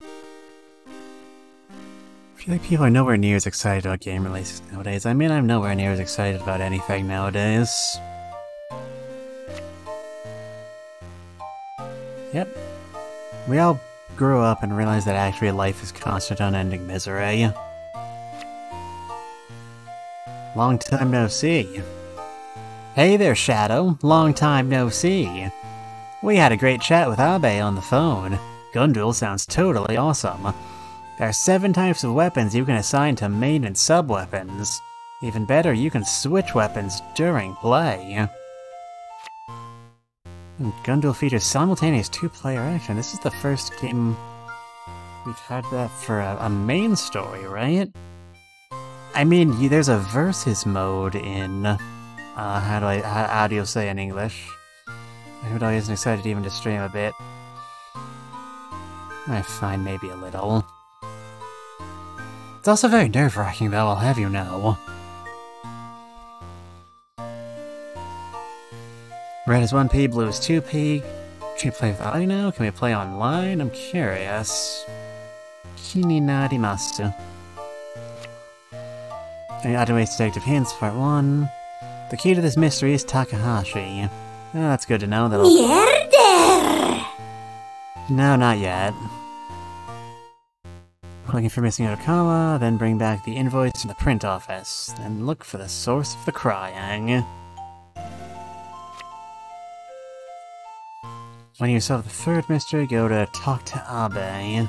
I feel like people are nowhere near as excited about game releases nowadays. I mean, I'm nowhere near as excited about anything nowadays. Yep. We all grew up and realized that actually life is constant, unending misery. Long time no see. Hey there, Shadow. Long time no see. We had a great chat with Abe on the phone. Gun duel sounds totally awesome. There are 7 types of weapons you can assign to main and sub-weapons. Even better, you can switch weapons during play. Gun duel features simultaneous 2-player action. This is the first game we've had that for a main story, right? I mean, there's a versus mode in... how do you say in English? I isn't excited even to stream a bit. I find maybe a little. It's also very nerve-wracking though, I'll have you know. Red is 1p, blue is 2p. Can we play with Arino? Can we play online? I'm curious. Kininarimasu. Arduino Ace Detective hints, part 1. The key to this mystery is Takahashi. Oh, that's good to know. Mierder! No, not yet. Looking for missing Otokawa, then bring back the invoice from the print office. Then look for the source of the crying. When you solve the third mystery, go to Talk to Abe.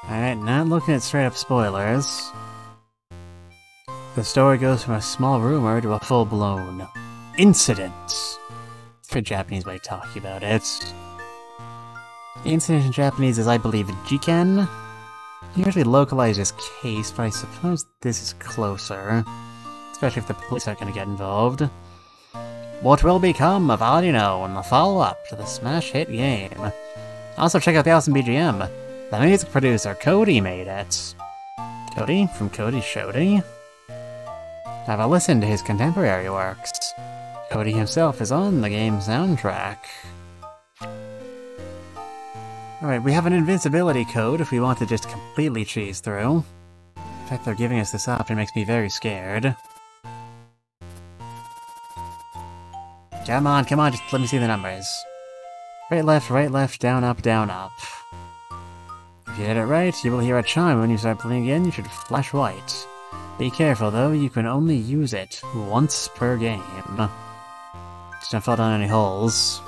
Alright, not looking at straight-up spoilers. The story goes from a small rumor to a full-blown incident. It's a Japanese way of talking about it. Incident in Japanese is, I believe, jiken. Usually localize this case, but I suppose this is closer. Especially if the police are going to get involved. What will become of Arino in the follow-up to the smash hit game? Also check out the awesome BGM. The music producer, Cody, made it. Cody? From Cody Shody? Have a listen to his contemporary works. Cody himself is on the game's soundtrack. Alright, we have an invincibility code if we want to just completely cheese through. The fact they're giving us this option makes me very scared. Come on, just let me see the numbers. Right, left, down, up, down, up. If you hit it right, you will hear a chime. When you start playing again, you should flash white. Be careful though, you can only use it once per game. Just don't fall down any holes.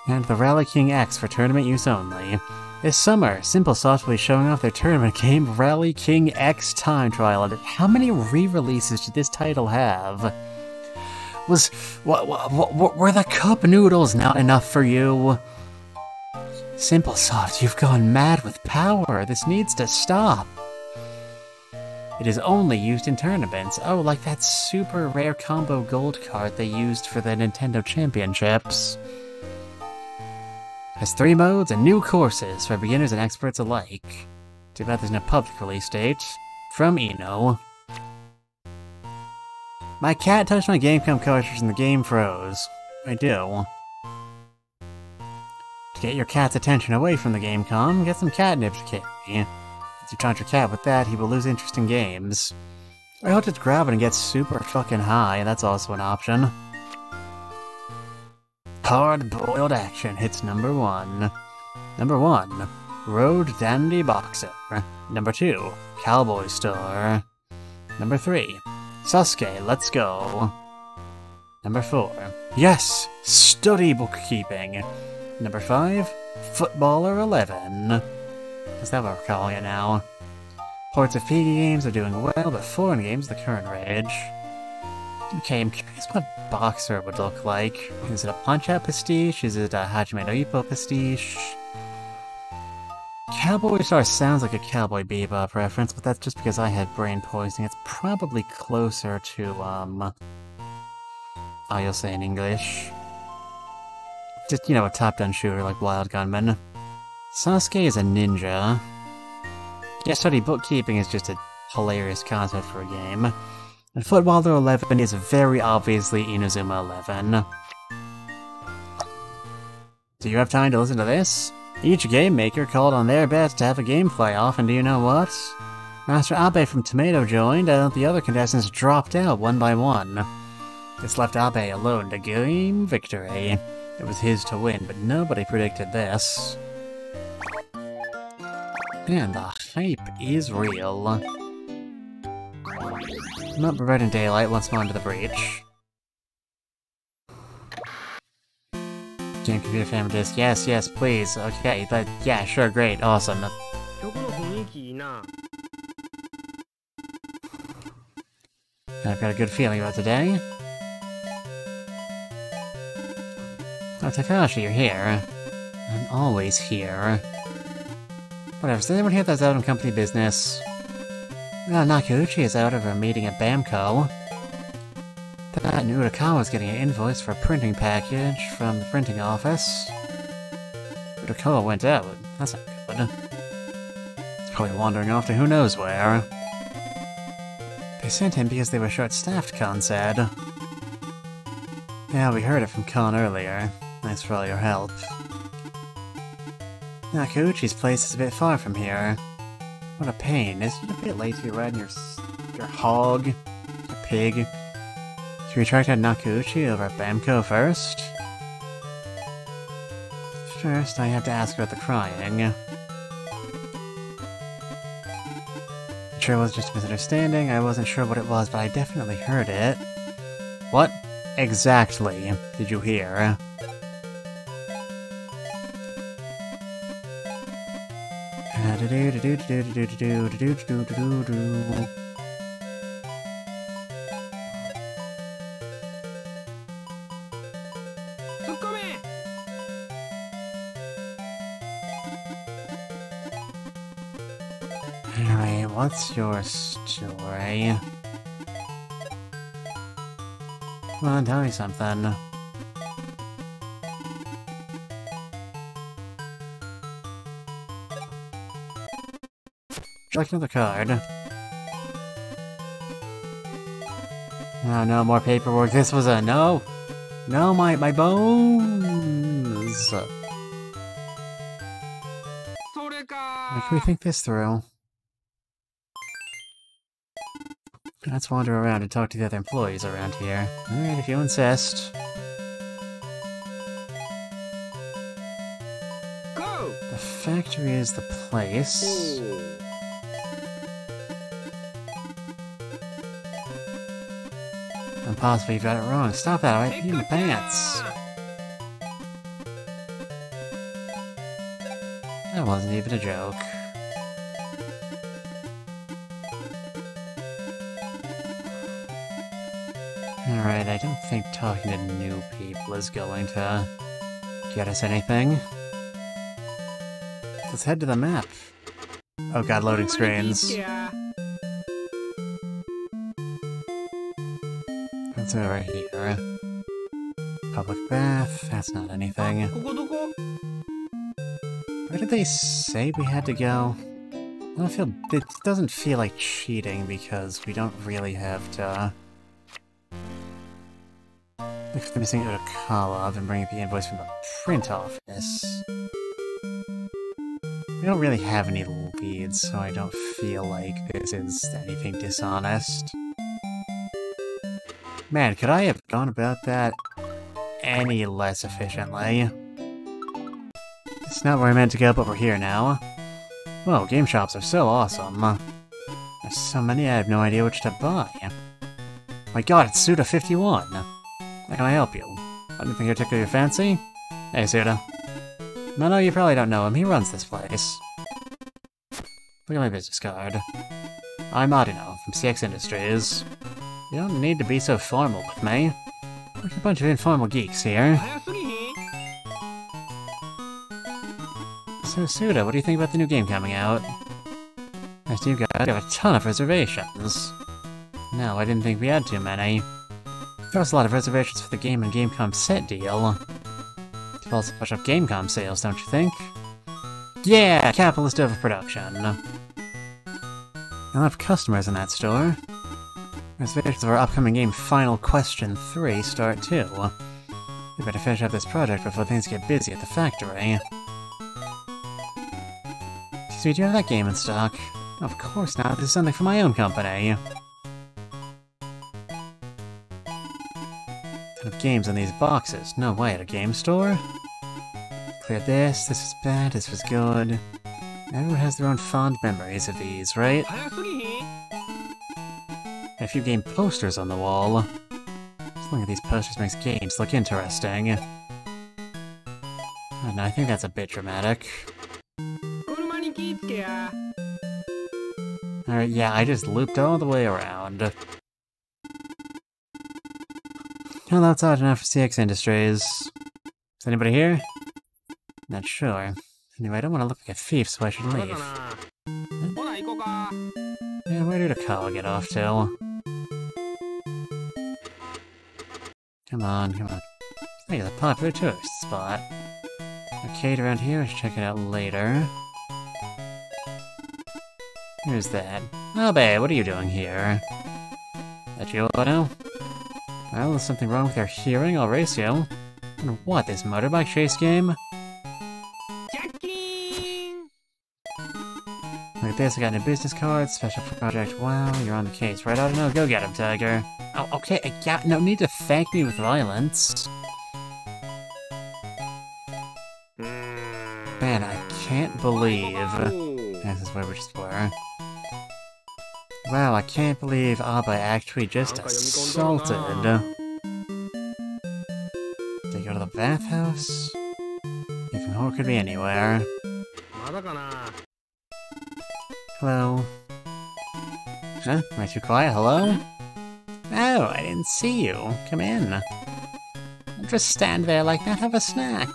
And the Rally King X for tournament use only. This summer, Simplesoft will be showing off their tournament game Rally King X Time Trial. How many re-releases did this title have? Were the cup noodles not enough for you? Simplesoft, you've gone mad with power. This needs to stop. It is only used in tournaments. Oh, like that super rare combo gold card they used for the Nintendo Championships. Has 3 modes and new courses for beginners and experts alike. Too bad there's no public release date. From Eno. My cat touched my Gamecom cartridge and the game froze. I do. To get your cat's attention away from the Gamecom, get some catnip to carry. If you taunt your cat with that, he will lose interest in games. Or he'll just grab it and get super fucking high, that's also an option. Hard-boiled action hits number 1. Number 1, Road Dandy Boxer. Number 2, Cowboy Store. Number 3, Sasuke, let's go. Number 4, yes, study bookkeeping. Number 5, Footballer 11. Is that what we're calling it now? Ports of Piggy games are doing well, but foreign games are the current rage. Okay, I'm curious what Boxer would look like. Is it a Punch-Out pastiche? Is it a Hajime no Ippo pastiche? Cowboy Star sounds like a Cowboy Bebop reference, but that's just because I had brain poisoning. It's probably closer to, I'll say in English. Just, you know, a top-down shooter like Wild Gunman. Sasuke is a ninja. Yeah, study bookkeeping is just a hilarious concept for a game. And Footballer 11 is very obviously Inazuma 11. Do you have time to listen to this? Each game maker called on their best to have a game playoff, and do you know what? Master Abe from Tomato joined, and the other contestants dropped out one by one. This left Abe alone to gain victory. It was his to win, but nobody predicted this. Man, the hype is real. Not Red in Daylight, let's move on to the breach. Game computer family disk, yes, please, okay, yeah, sure, great, awesome. I've got a good feeling about today. Oh, Takashi, you're here. I'm always here. Whatever, is anyone here that's out on company business? Nakauchi is out of a meeting at Bamco. That Urakawa's getting an invoice for a printing package from the printing office. Urakawa went out. That's not good. He's probably wandering off to who knows where. They sent him because they were short-staffed, Khan said. Yeah, we heard it from Khan earlier. Thanks for all your help. Nakauchi's place is a bit far from here. What a pain. Isn't it a bit late to be riding your hog? Your pig? Should we track down Nakauchi over at Bamco first? First, I have to ask about the crying. Sure it was just a misunderstanding. I wasn't sure what it was, but I definitely heard it. What exactly did you hear? Alright, what's your story? Come on, tell me something. Select another card. Oh no, more paperwork. This was a no! No, my bones! Can we think this through? Let's wander around and talk to the other employees around here. Alright, if you insist. Go! The factory is the place. And possibly you've got it wrong. Stop that, I might pee in the pants. That wasn't even a joke. Alright, I don't think talking to new people is going to get us anything. Let's head to the map. Oh god, loading screens. What's over here? Public bath, that's not anything. Where did they say we had to go? I don't feel... it doesn't feel like cheating because we don't really have to... Look for the missing Urakawa and bring the invoice from the print office. We don't really have any leads, so I don't feel like this is anything dishonest. Man, could I have gone about that any less efficiently? It's not where I meant to go, but we're here now. Whoa, game shops are so awesome. There's so many, I have no idea which to buy. My god, it's Suda51! How can I help you? Anything particularly fancy? Hey, Suda. No, you probably don't know him. He runs this place. Look at my business card. I'm Arduino, from CX Industries. You don't need to be so formal with me. We're a bunch of informal geeks here. So, Suda, what do you think about the new game coming out? I see you guys have a ton of reservations. No, I didn't think we had too many. There was a lot of reservations for the game and Gamecom set deal. You've also pushed up Gamecom sales, don't you think? Yeah, capitalist overproduction. You'll have customers in that store. Reservations of our upcoming game Final Question 3 start too. We better finish up this project before things get busy at the factory. Excuse me, do you have that game in stock? Of course not, this is something for my own company. Of games in these boxes. No way, at a game store? Clear this is bad, this was good. Everyone has their own fond memories of these, right? A few game posters on the wall. Just looking at these posters makes games look interesting. Oh, no, I think that's a bit dramatic. Alright, yeah, I just looped all the way around. Well, that's odd enough for CX Industries. Is anybody here? Not sure. Anyway, I don't want to look like a thief, so I should leave. Yeah, where did a call get off to? Come on. Hey, the popular tourist spot. Arcade around here, I should check it out later. Who's that? Oh, babe, what are you doing here? That you, Otto? Well, there's something wrong with your hearing, I'll race you. And what, this motorbike chase game? Look at this, I got a new business card, special project, wow, you're on the case, right? I don't know, go get him, Tiger. Oh, okay, I got no need to thank me with violence. Man, I can't believe... This is where we just were. Wow, I can't believe Abba actually just assaulted. Did he go to the bathhouse? Even more could be anywhere. Hello? Huh? Am I too quiet? Hello? Oh, I didn't see you. Come in. Don't just stand there like that, have a snack.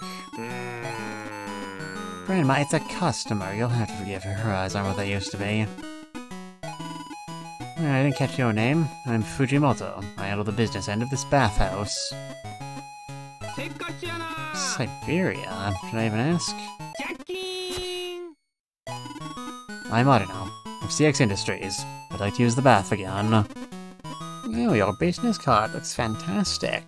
Grandma, it's a customer. You'll have to forgive her. Her eyes aren't what they used to be. I didn't catch your name. I'm Fujimoto. I handle the business end of this bathhouse. Siberia? Should I even ask? I'm Arino, of CX Industries. I'd like to use the bath again. Oh, your business card looks fantastic.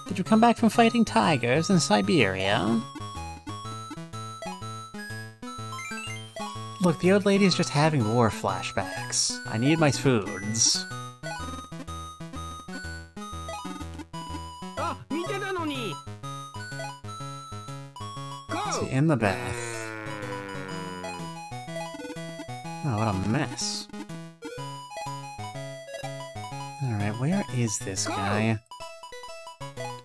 Did you come back from fighting tigers in Siberia? Look, the old lady's just having war flashbacks. I need my foods. See, in the bath. Oh, what a mess. Alright, where is this guy?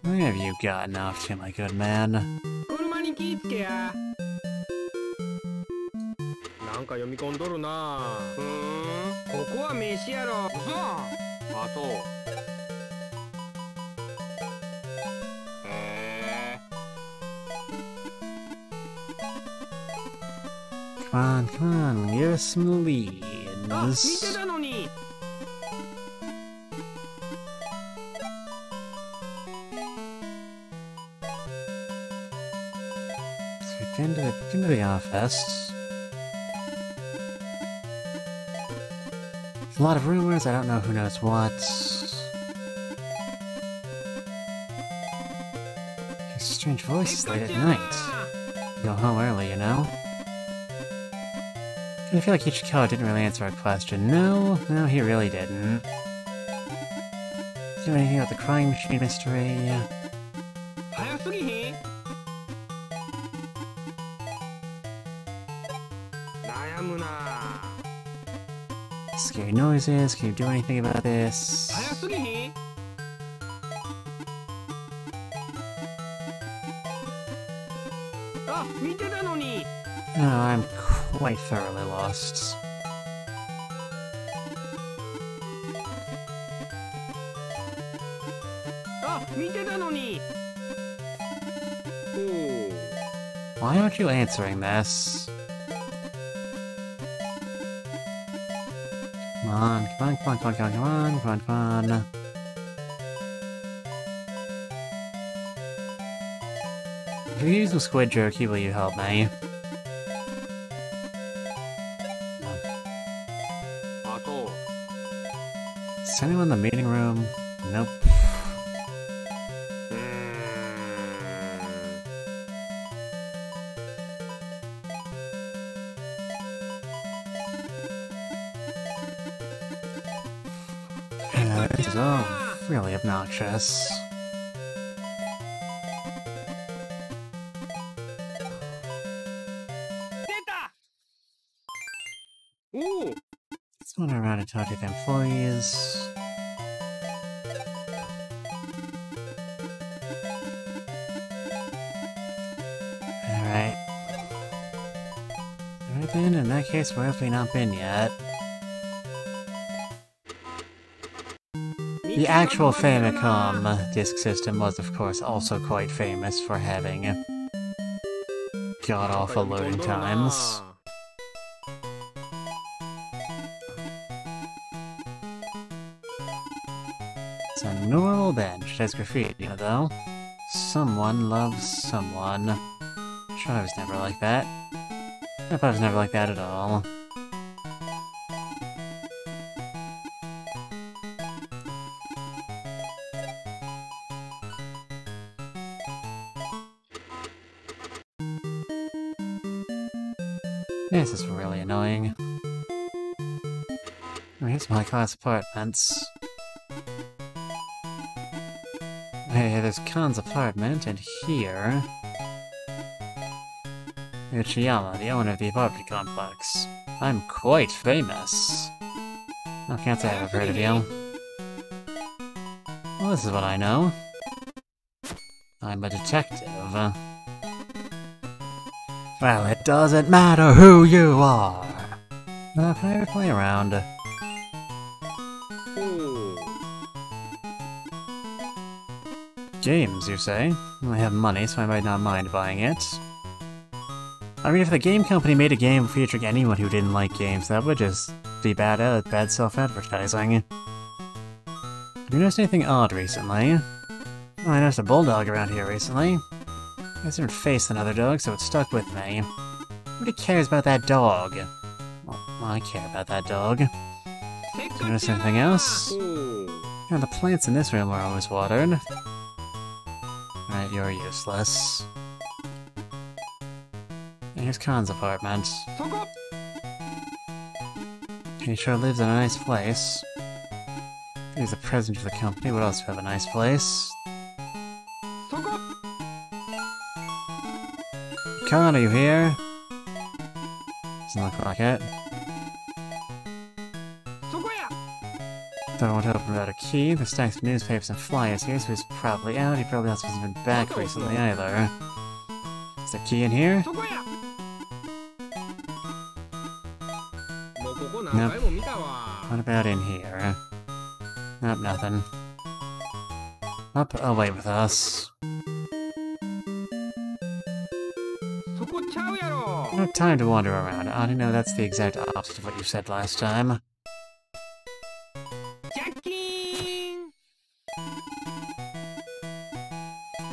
What have you gotten off to, my good man? Come on, give us some leads. So we've been to the office. There's a lot of rumors, I don't know who knows what. These strange voices late at night. Go home early, you know? I feel like Ichikawa didn't really answer our question. No, he really didn't. Do anything about the crime machine mystery? Scary noises, can you do anything about this? Oh, I'm quite thoroughly lost. Why aren't you answering this? Come on. If you use some squid jerky, will you help me? Is anyone in the meeting room? Nope. This is all really obnoxious. Let's wander around and talk to the employees. Alright. Have we been? In that case, where have we not been yet? The actual Famicom disk system was, of course, also quite famous for having god-awful loading times. It's a normal bench. There's graffiti, though. Someone loves someone. Sure, I was never like that. I was never like that at all. This is really annoying. Oh, here's my class apartments. Hey, there's Khan's apartment, and here... Uchiyama, the owner of the apartment complex. I'm quite famous. Oh, can't say I've heard of you. Well, this is what I know. I'm a detective. Well, it doesn't matter who you are. Can I ever play around? Games, you say? I have money, so I might not mind buying it. I mean, if the game company made a game featuring anyone who didn't like games, that would just Must be bad self-advertising. Have you noticed anything odd recently? Oh, I noticed a bulldog around here recently. It has a different face than other dogs, so it stuck with me. Nobody cares about that dog. Well, I care about that dog. Did you notice anything else? Yeah, the plants in this room are always watered. Alright, you're useless. And here's Khan's apartment. He sure lives in a nice place. He's the president of the company, would also have a nice place. Khan, are you here? Doesn't look like it. Don't want to open without a key. There's stacks of newspapers and flyers here, so he's probably out. He probably also hasn't been back recently either. Is there a key in here? Nope. What about in here? Nope, nothing. Up, oh wait with us. No time to wander around. I don't know, that's the exact opposite of what you said last time.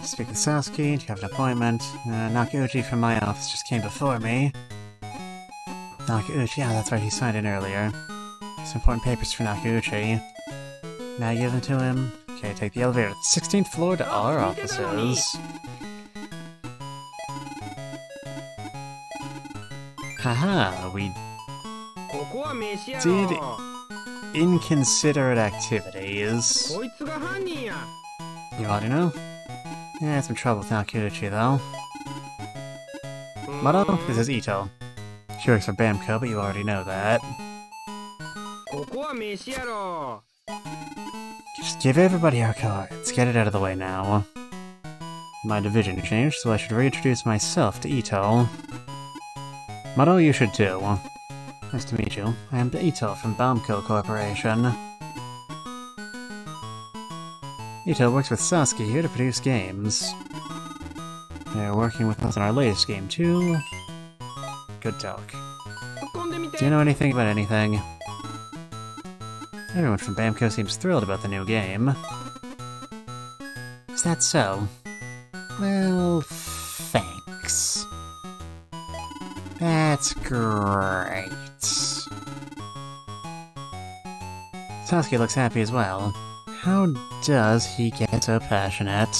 Speak with Sasuke, do you have an appointment? Nakauchi from my office just came before me. Nakauchi, yeah, that's right, he signed in earlier. Some important papers for Nakauchi. Now give them to him. Okay, take the elevator to the 16th floor to our offices. Haha, we did inconsiderate activities. You already know? Yeah, I had some trouble with Nakauchi though. Motto, this is Ito. She works for Bamco, but you already know that. Just give everybody our cards. Get it out of the way now. My division changed, so I should reintroduce myself to Ito. Motto, you should too. Nice to meet you. I am Ito from Bamco Corporation. Ito works with Sasuke here to produce games. They're working with us on our latest game too. Good talk. Do you know anything about anything? Everyone from Bamco seems thrilled about the new game. Is that so? Well, thanks. That's great. Sasuke looks happy as well. How does he get so passionate?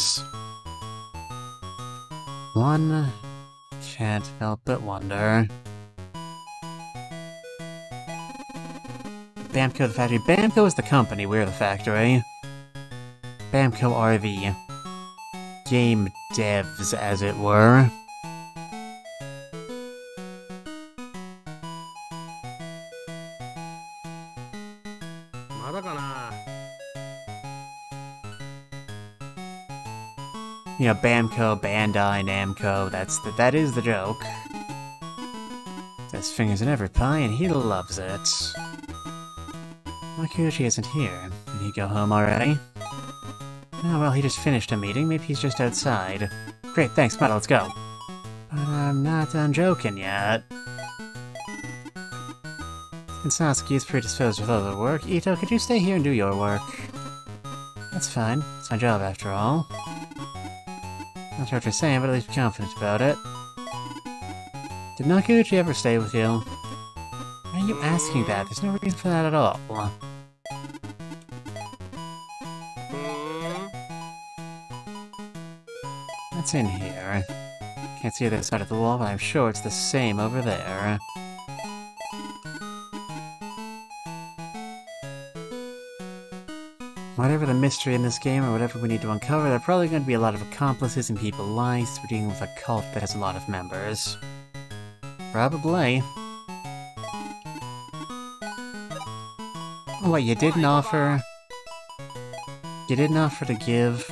One can't help but wonder. Bamco the factory. Bamco is the company, we're the factory. Bamco are the game devs, as it were. You know, Bamco, Bandai, Namco, that is the joke. There's fingers in every pie, and he loves it. Nakauchi isn't here. Did he go home already? Oh, well, he just finished a meeting. Maybe he's just outside. Great, thanks, Mata, let's go. But I'm not done joking yet. And Sasuke is predisposed with other work. Ito, could you stay here and do your work? That's fine. It's my job, after all. Not sure what you're saying, but at least be confident about it. Did Nakauchi ever stay with you? Why are you asking that? There's no reason for that at all. What's in here? Can't see the other side of the wall, but I'm sure it's the same over there. Whatever the mystery in this game, or whatever we need to uncover, there are probably going to be a lot of accomplices and people lying, since we're dealing with a cult that has a lot of members. Probably. Oh wait, you didn't offer... You didn't offer to give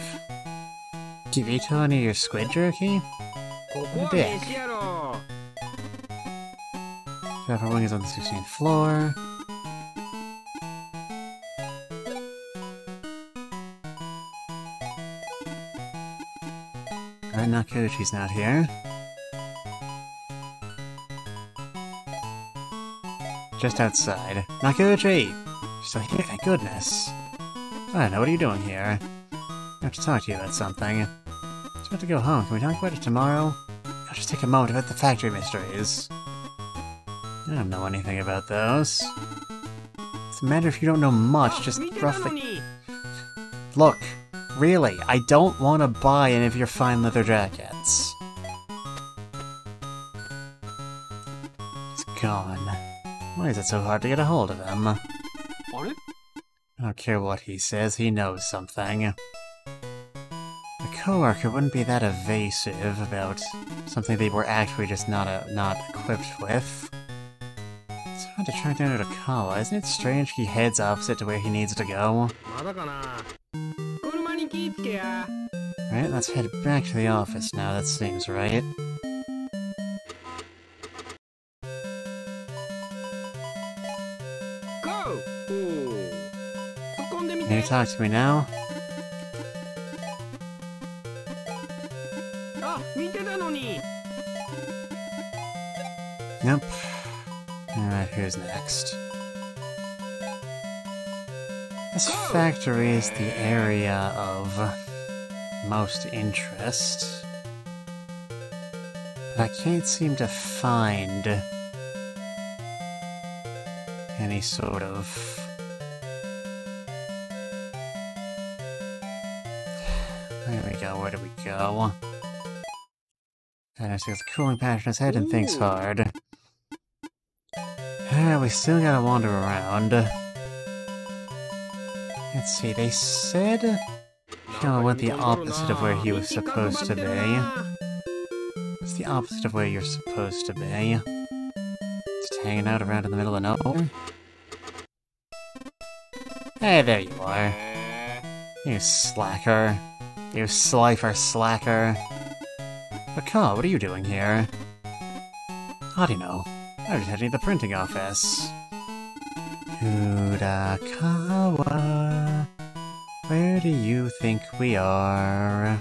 Ito any of your squid jerky? What a dick. Our wing is on the 16th floor. Alright, Nakauchi's not here. Just outside. Nakuchi! Still here, thank goodness. I don't know, what are you doing here? I have to talk to you about something. Just about to go home. Can we talk about it tomorrow? I'll just take a moment about the factory mysteries. I don't know anything about those. It's a matter if you don't know much, just roughly... Look, really, I don't want to buy any of your fine leather jackets. It's gone. Why is it so hard to get a hold of him? I don't care what he says, he knows something. A coworker wouldn't be that evasive about something they were actually just not equipped with. It's hard to track down Otakawa. Isn't it strange he heads opposite to where he needs to go? Right, let's head back to the office now, that seems right. Can you talk to me now? Nope. Alright, who's next? This factory is the area of most interest. But I can't seem to find any sort of... There we go, where do we go? And I see the cooling patch in his head and thinks hard. We still gotta wander around. Let's see, they said... Killa went the opposite of where he was supposed to be. It's the opposite of where you're supposed to be. Just hanging out around in the middle of nowhere. Hey, there you are. You slacker. You slifer slacker. Baka, what are you doing here? Arino. I'm just heading to the printing office. Kudakawa. Where do you think we are?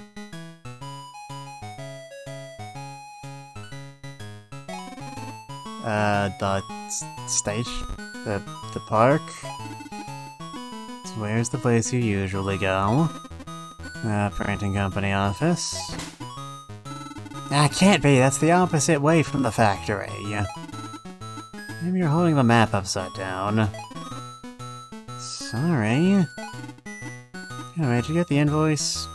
The station? The park? So where's the place you usually go? Printing company office. That can't be, that's the opposite way from the factory. Maybe you're holding the map upside down. Sorry. Anyway, did you get the invoice?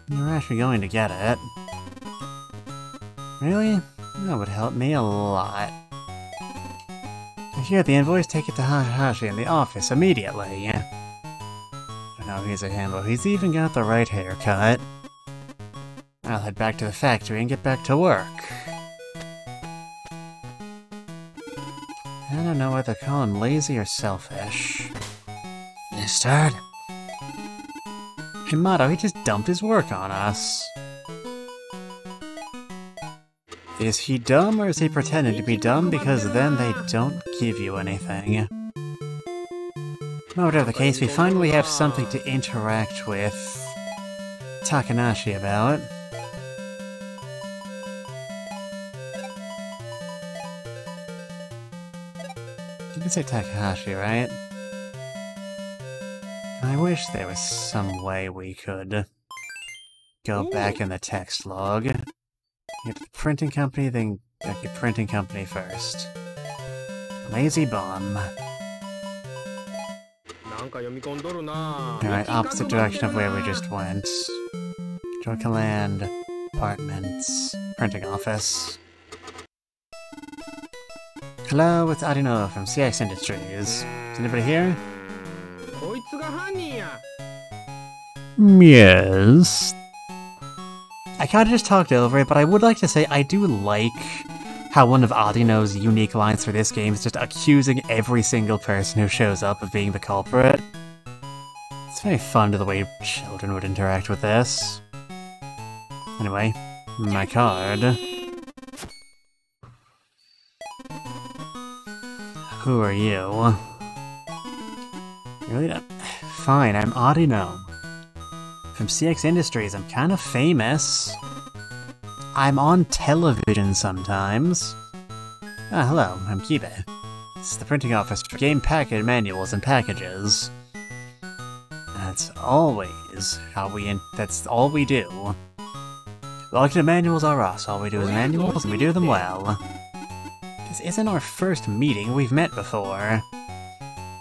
You were actually going to get it. Really? That would help me a lot. If you get the invoice, take it to Hayashi in the office immediately. Oh no, he's a himbo. He's even got the right haircut. I'll head back to the factory and get back to work. I don't know whether to call him lazy or selfish. Mustard? Himado, he just dumped his work on us. Is he dumb or is he pretending to be dumb because then they don't give you anything? Whatever the case, we finally have something to interact with Takanashi about. You can say Takahashi, right? I wish there was some way we could go back in the text log. Get to the printing company, then get the printing company first. Lazy bum. Alright, opposite direction of where we just went. Joker Land, apartments, printing office. Hello, it's Arino from CX Industries. Is anybody here? Yes. I kinda just talked over it, but I would like to say I do like how one of Arino's unique lines for this game is just accusing every single person who shows up of being the culprit. It's very fun to the way children would interact with this. Anyway, my card. Who are you? You really don't... Fine, I'm Arino. From CX Industries, I'm kind of famous. I'm on television sometimes. Ah, hello, I'm Kibe. It's the printing office for game packet manuals and packages. That's always that's all we do. Welcome to Manuals R Us. All we do is manuals, and we do them well. This isn't our first meeting. We've met before.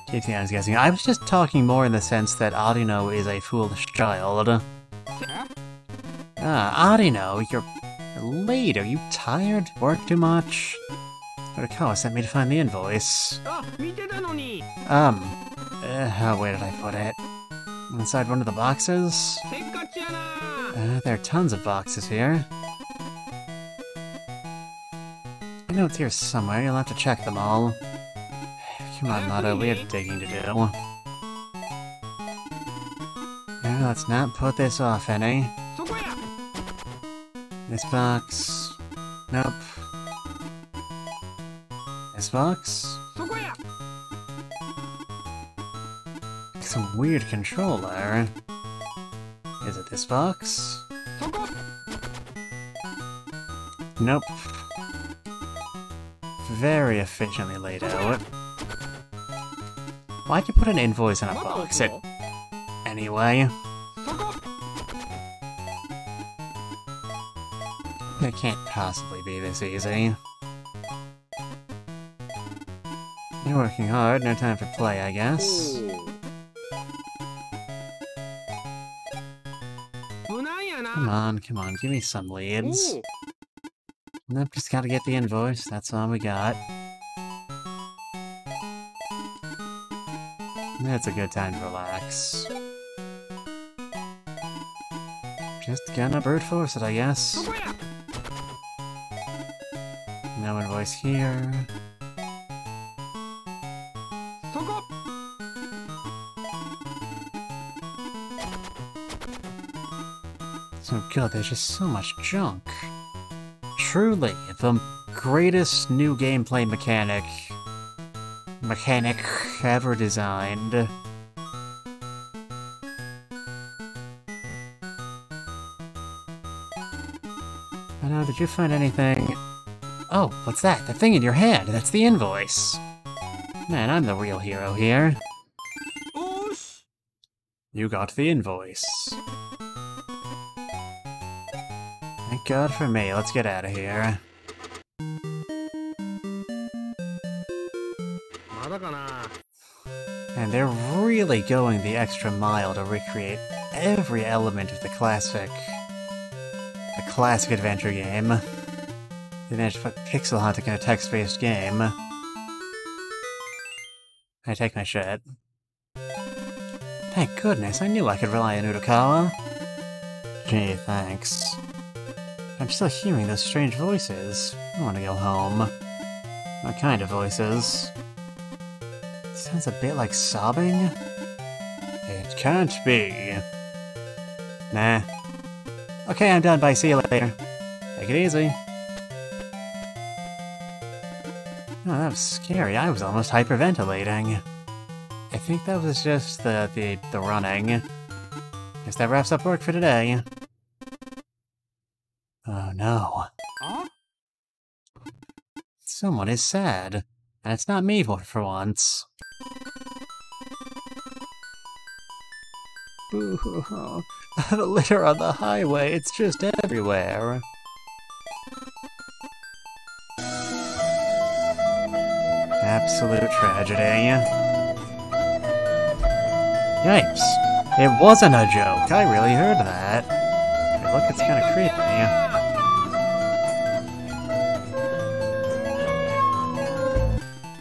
JT, I was guessing. I was just talking more in the sense that Arino is a foolish child. Ah, Arino, you're late. Are you tired? Work too much? Urakawa sent me to find the invoice. Where did I put it? Inside one of the boxes? There are tons of boxes here. I know it's here somewhere, you'll have to check them all. Come on, Mato, we have digging to do. Let's not put this off any. This box... Nope. This box? Some weird controller. Is it this box? Nope. Very efficiently laid out. Why'd you put an invoice in a box? Anyway. It can't possibly be this easy. You're working hard, no time for play, I guess. Come on, give me some leads. Nope, just gotta get the invoice, that's all we got. That's a good time to relax. Just gonna brute force it, I guess. No invoice here. So good, there's just so much junk. Truly, the greatest new gameplay mechanic ever designed. I know, did you find anything? Oh, what's that? The thing in your hand, that's the invoice. Man, I'm the real hero here. You got the invoice. Thank God for me, let's get out of here. And they're really going the extra mile to recreate every element of the classic adventure game. They managed to put pixel hunting in a text-based game. I take my shit. Thank goodness, I knew I could rely on Urakawa. Gee, thanks. I'm still hearing those strange voices. I want to go home. What kind of voices? It sounds a bit like sobbing? It can't be. Nah. Okay, I'm done. Bye. See you later. Take it easy. Oh, that was scary. I was almost hyperventilating. I think that was just the running. Guess that wraps up work for today. Oh no. Someone is sad. And it's not me for once. Boo-hoo-hoo. The litter on the highway, it's just everywhere. Absolute tragedy. Yipes. It wasn't a joke. I really heard that. Hey, look, it's kind of creepy.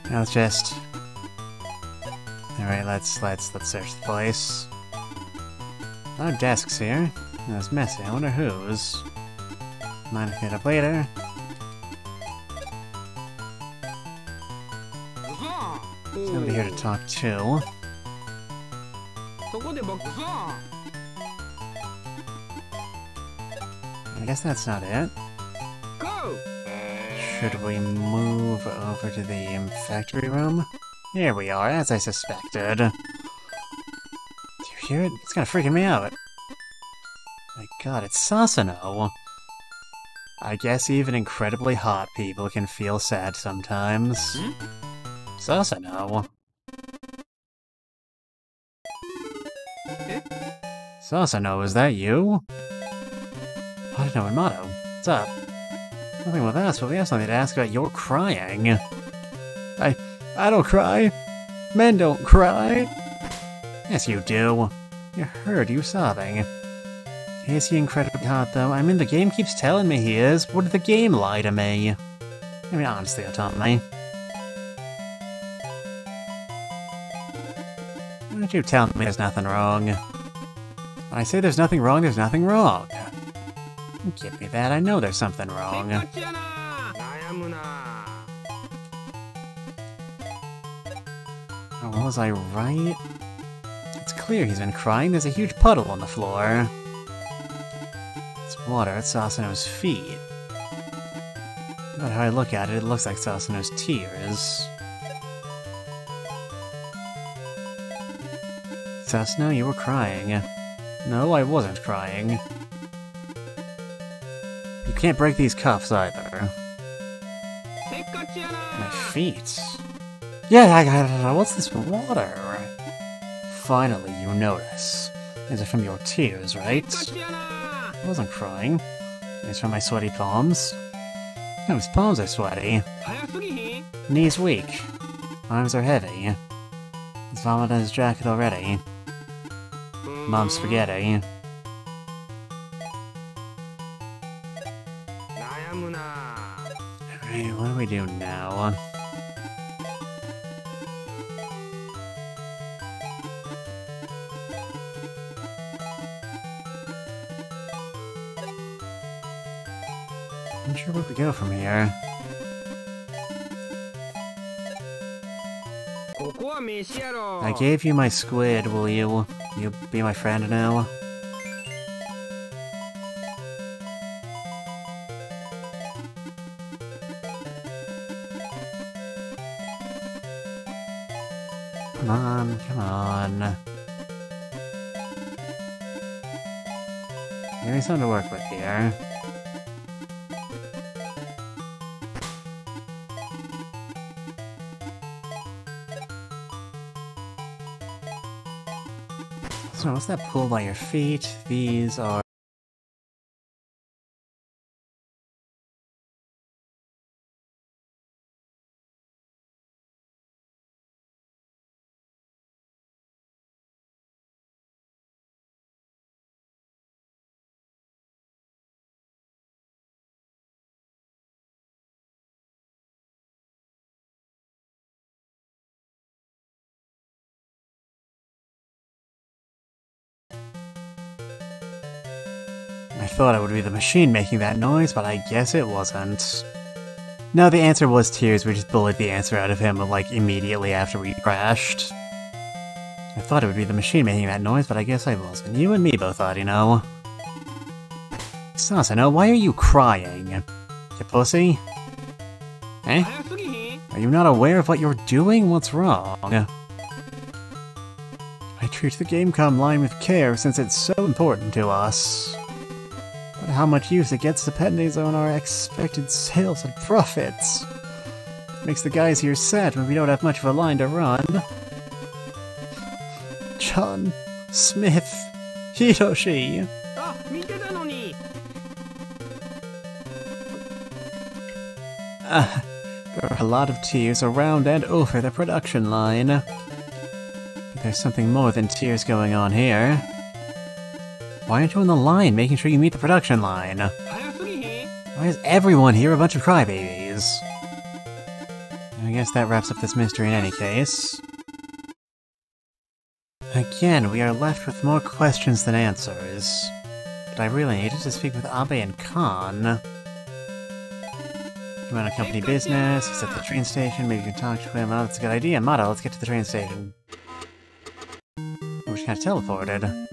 Now let's just... Alright, let's search the place. A lot of desks here. That's messy. I wonder whose. Mind if I get up later? There's nobody here to talk to. I guess that's not it. Should we move over to the factory room? Here we are, as I suspected. Do you hear it? It's kind of freaking me out. My god, it's Sasano. I guess even incredibly hot people can feel sad sometimes. Sasano. Sasano, is that you? Arino and Mato, what's up? Nothing with us, but we have something to ask about your crying. I don't cry. Men don't cry. Yes, you do. You heard you sobbing. Is he incredibly hot, though? I mean, the game keeps telling me he is. What did the game lie to me? I mean, honestly, it told me. Why don't you tell me there's nothing wrong? When I say there's nothing wrong, there's nothing wrong. Give me that, I know there's something wrong. Oh, was I right? It's clear he's been crying. There's a huge puddle on the floor. It's water at Sasano's feet. No matter how I look at it, it looks like Sasano's tears. Sasano, you were crying. No, I wasn't crying. You can't break these cuffs either. My feet. Yeah, what's this water? Finally, you notice. Is it from your tears, right? I wasn't crying. It's from my sweaty palms. Oh, his palms are sweaty. Knees weak. Arms are heavy. He's vomited on his jacket already. Mom's spaghetti. Alright, what do we do now? I'm not sure where we go from here. I gave you my squid, will you? You be my friend now? Come on, come on. Give me something to work with here. So what's that pool by your feet? These are... I thought it would be the machine making that noise, but I guess it wasn't. No, the answer was tears. We just bullied the answer out of him, like, immediately after we crashed. I thought it would be the machine making that noise, but I guess I wasn't. You and me both thought, you know. Sasano, why are you crying? You pussy? Eh? Are you not aware of what you're doing? What's wrong? I treat the Gamecom line with care since it's so important to us. But how much use it gets depends on our expected sales and profits. Makes the guys here sad when we don't have much of a line to run. John, Smith, Hiroshi. There are a lot of tears around and over the production line. But there's something more than tears going on here. Why aren't you on the line, making sure you meet the production line? Why is everyone here a bunch of crybabies? I guess that wraps up this mystery in any case. Again, we are left with more questions than answers. But I really needed to speak with Abe and Khan. He went on company business, he's at the train station, maybe you can talk to him. Oh, that's a good idea. Mata, let's get to the train station. We just kind of teleported.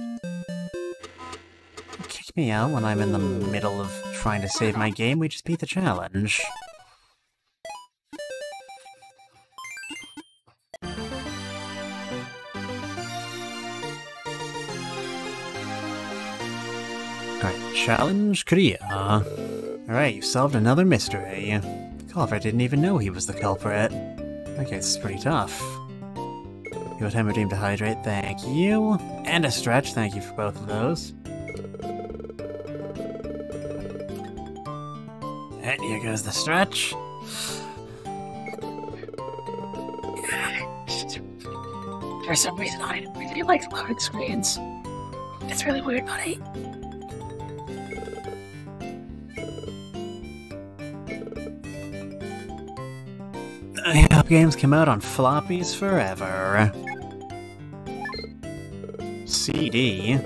Kick me out when I'm in the middle of trying to save my game, we just beat the challenge. Alright, challenge clear. Alright, you've solved another mystery. The culprit didn't even know he was the culprit. Okay, this is pretty tough. Your time redeemed to hydrate, thank you. And a stretch, thank you for both of those. And here goes the stretch. For some reason, I really like loading screens. It's really weird, buddy. I hope games come out on floppies forever. CD?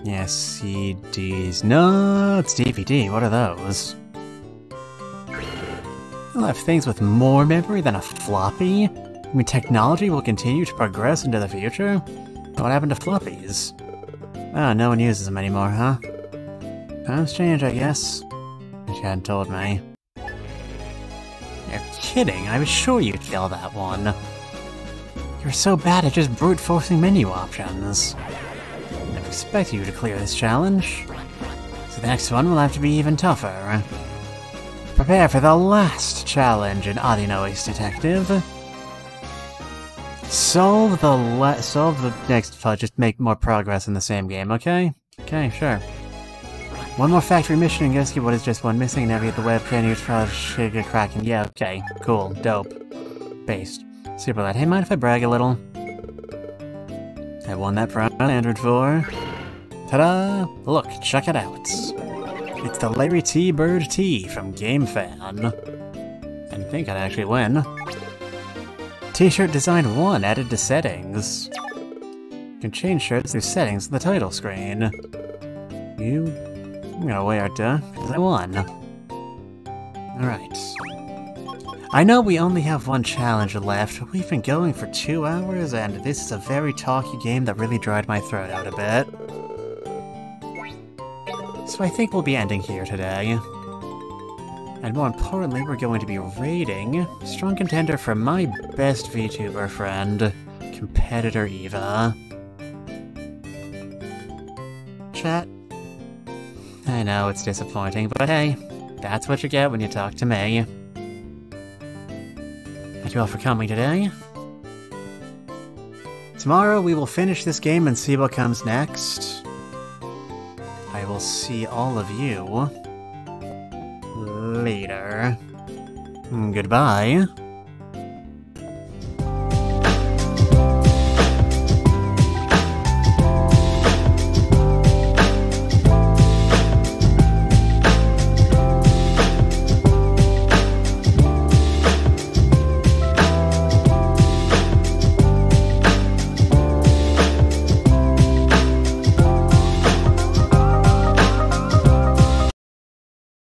Yeah, CDs. No, it's DVD. What are those? I'll have things with more memory than a floppy? I mean, technology will continue to progress into the future? What happened to floppies? Oh, no one uses them anymore, huh? Times change, I guess. But you hadn't told me. You're kidding, I was sure you'd kill that one. You're so bad at just brute forcing menu options. I expect you to clear this challenge. So the next one will have to be even tougher. Prepare for the last challenge in Arduino Ace Detective. Solve the next part, just make more progress in the same game, okay? Okay, sure. One more factory mission and guess what is just one missing, navigate the web, can use Project Kraken. Yeah, okay, cool, dope. Based. Super lad. Hey, mind if I brag a little? I won that prize on Android 4. Ta-da! Look, check it out. It's the Larry T. Bird T from GameFan. I think I'd actually win. T-shirt design 1 added to settings. You can change shirts through settings in the title screen. I'm gonna wear it, because I won. Alright. I know we only have one challenge left, but we've been going for 2 hours, and this is a very talky game that really dried my throat out a bit. So I think we'll be ending here today. And more importantly, we're going to be rating strong contender for my best VTuber friend, Competitor Eva. Chat. I know it's disappointing, but hey, that's what you get when you talk to me. Thank you all for coming today. Tomorrow we will finish this game and see what comes next. I will see all of you later. Goodbye.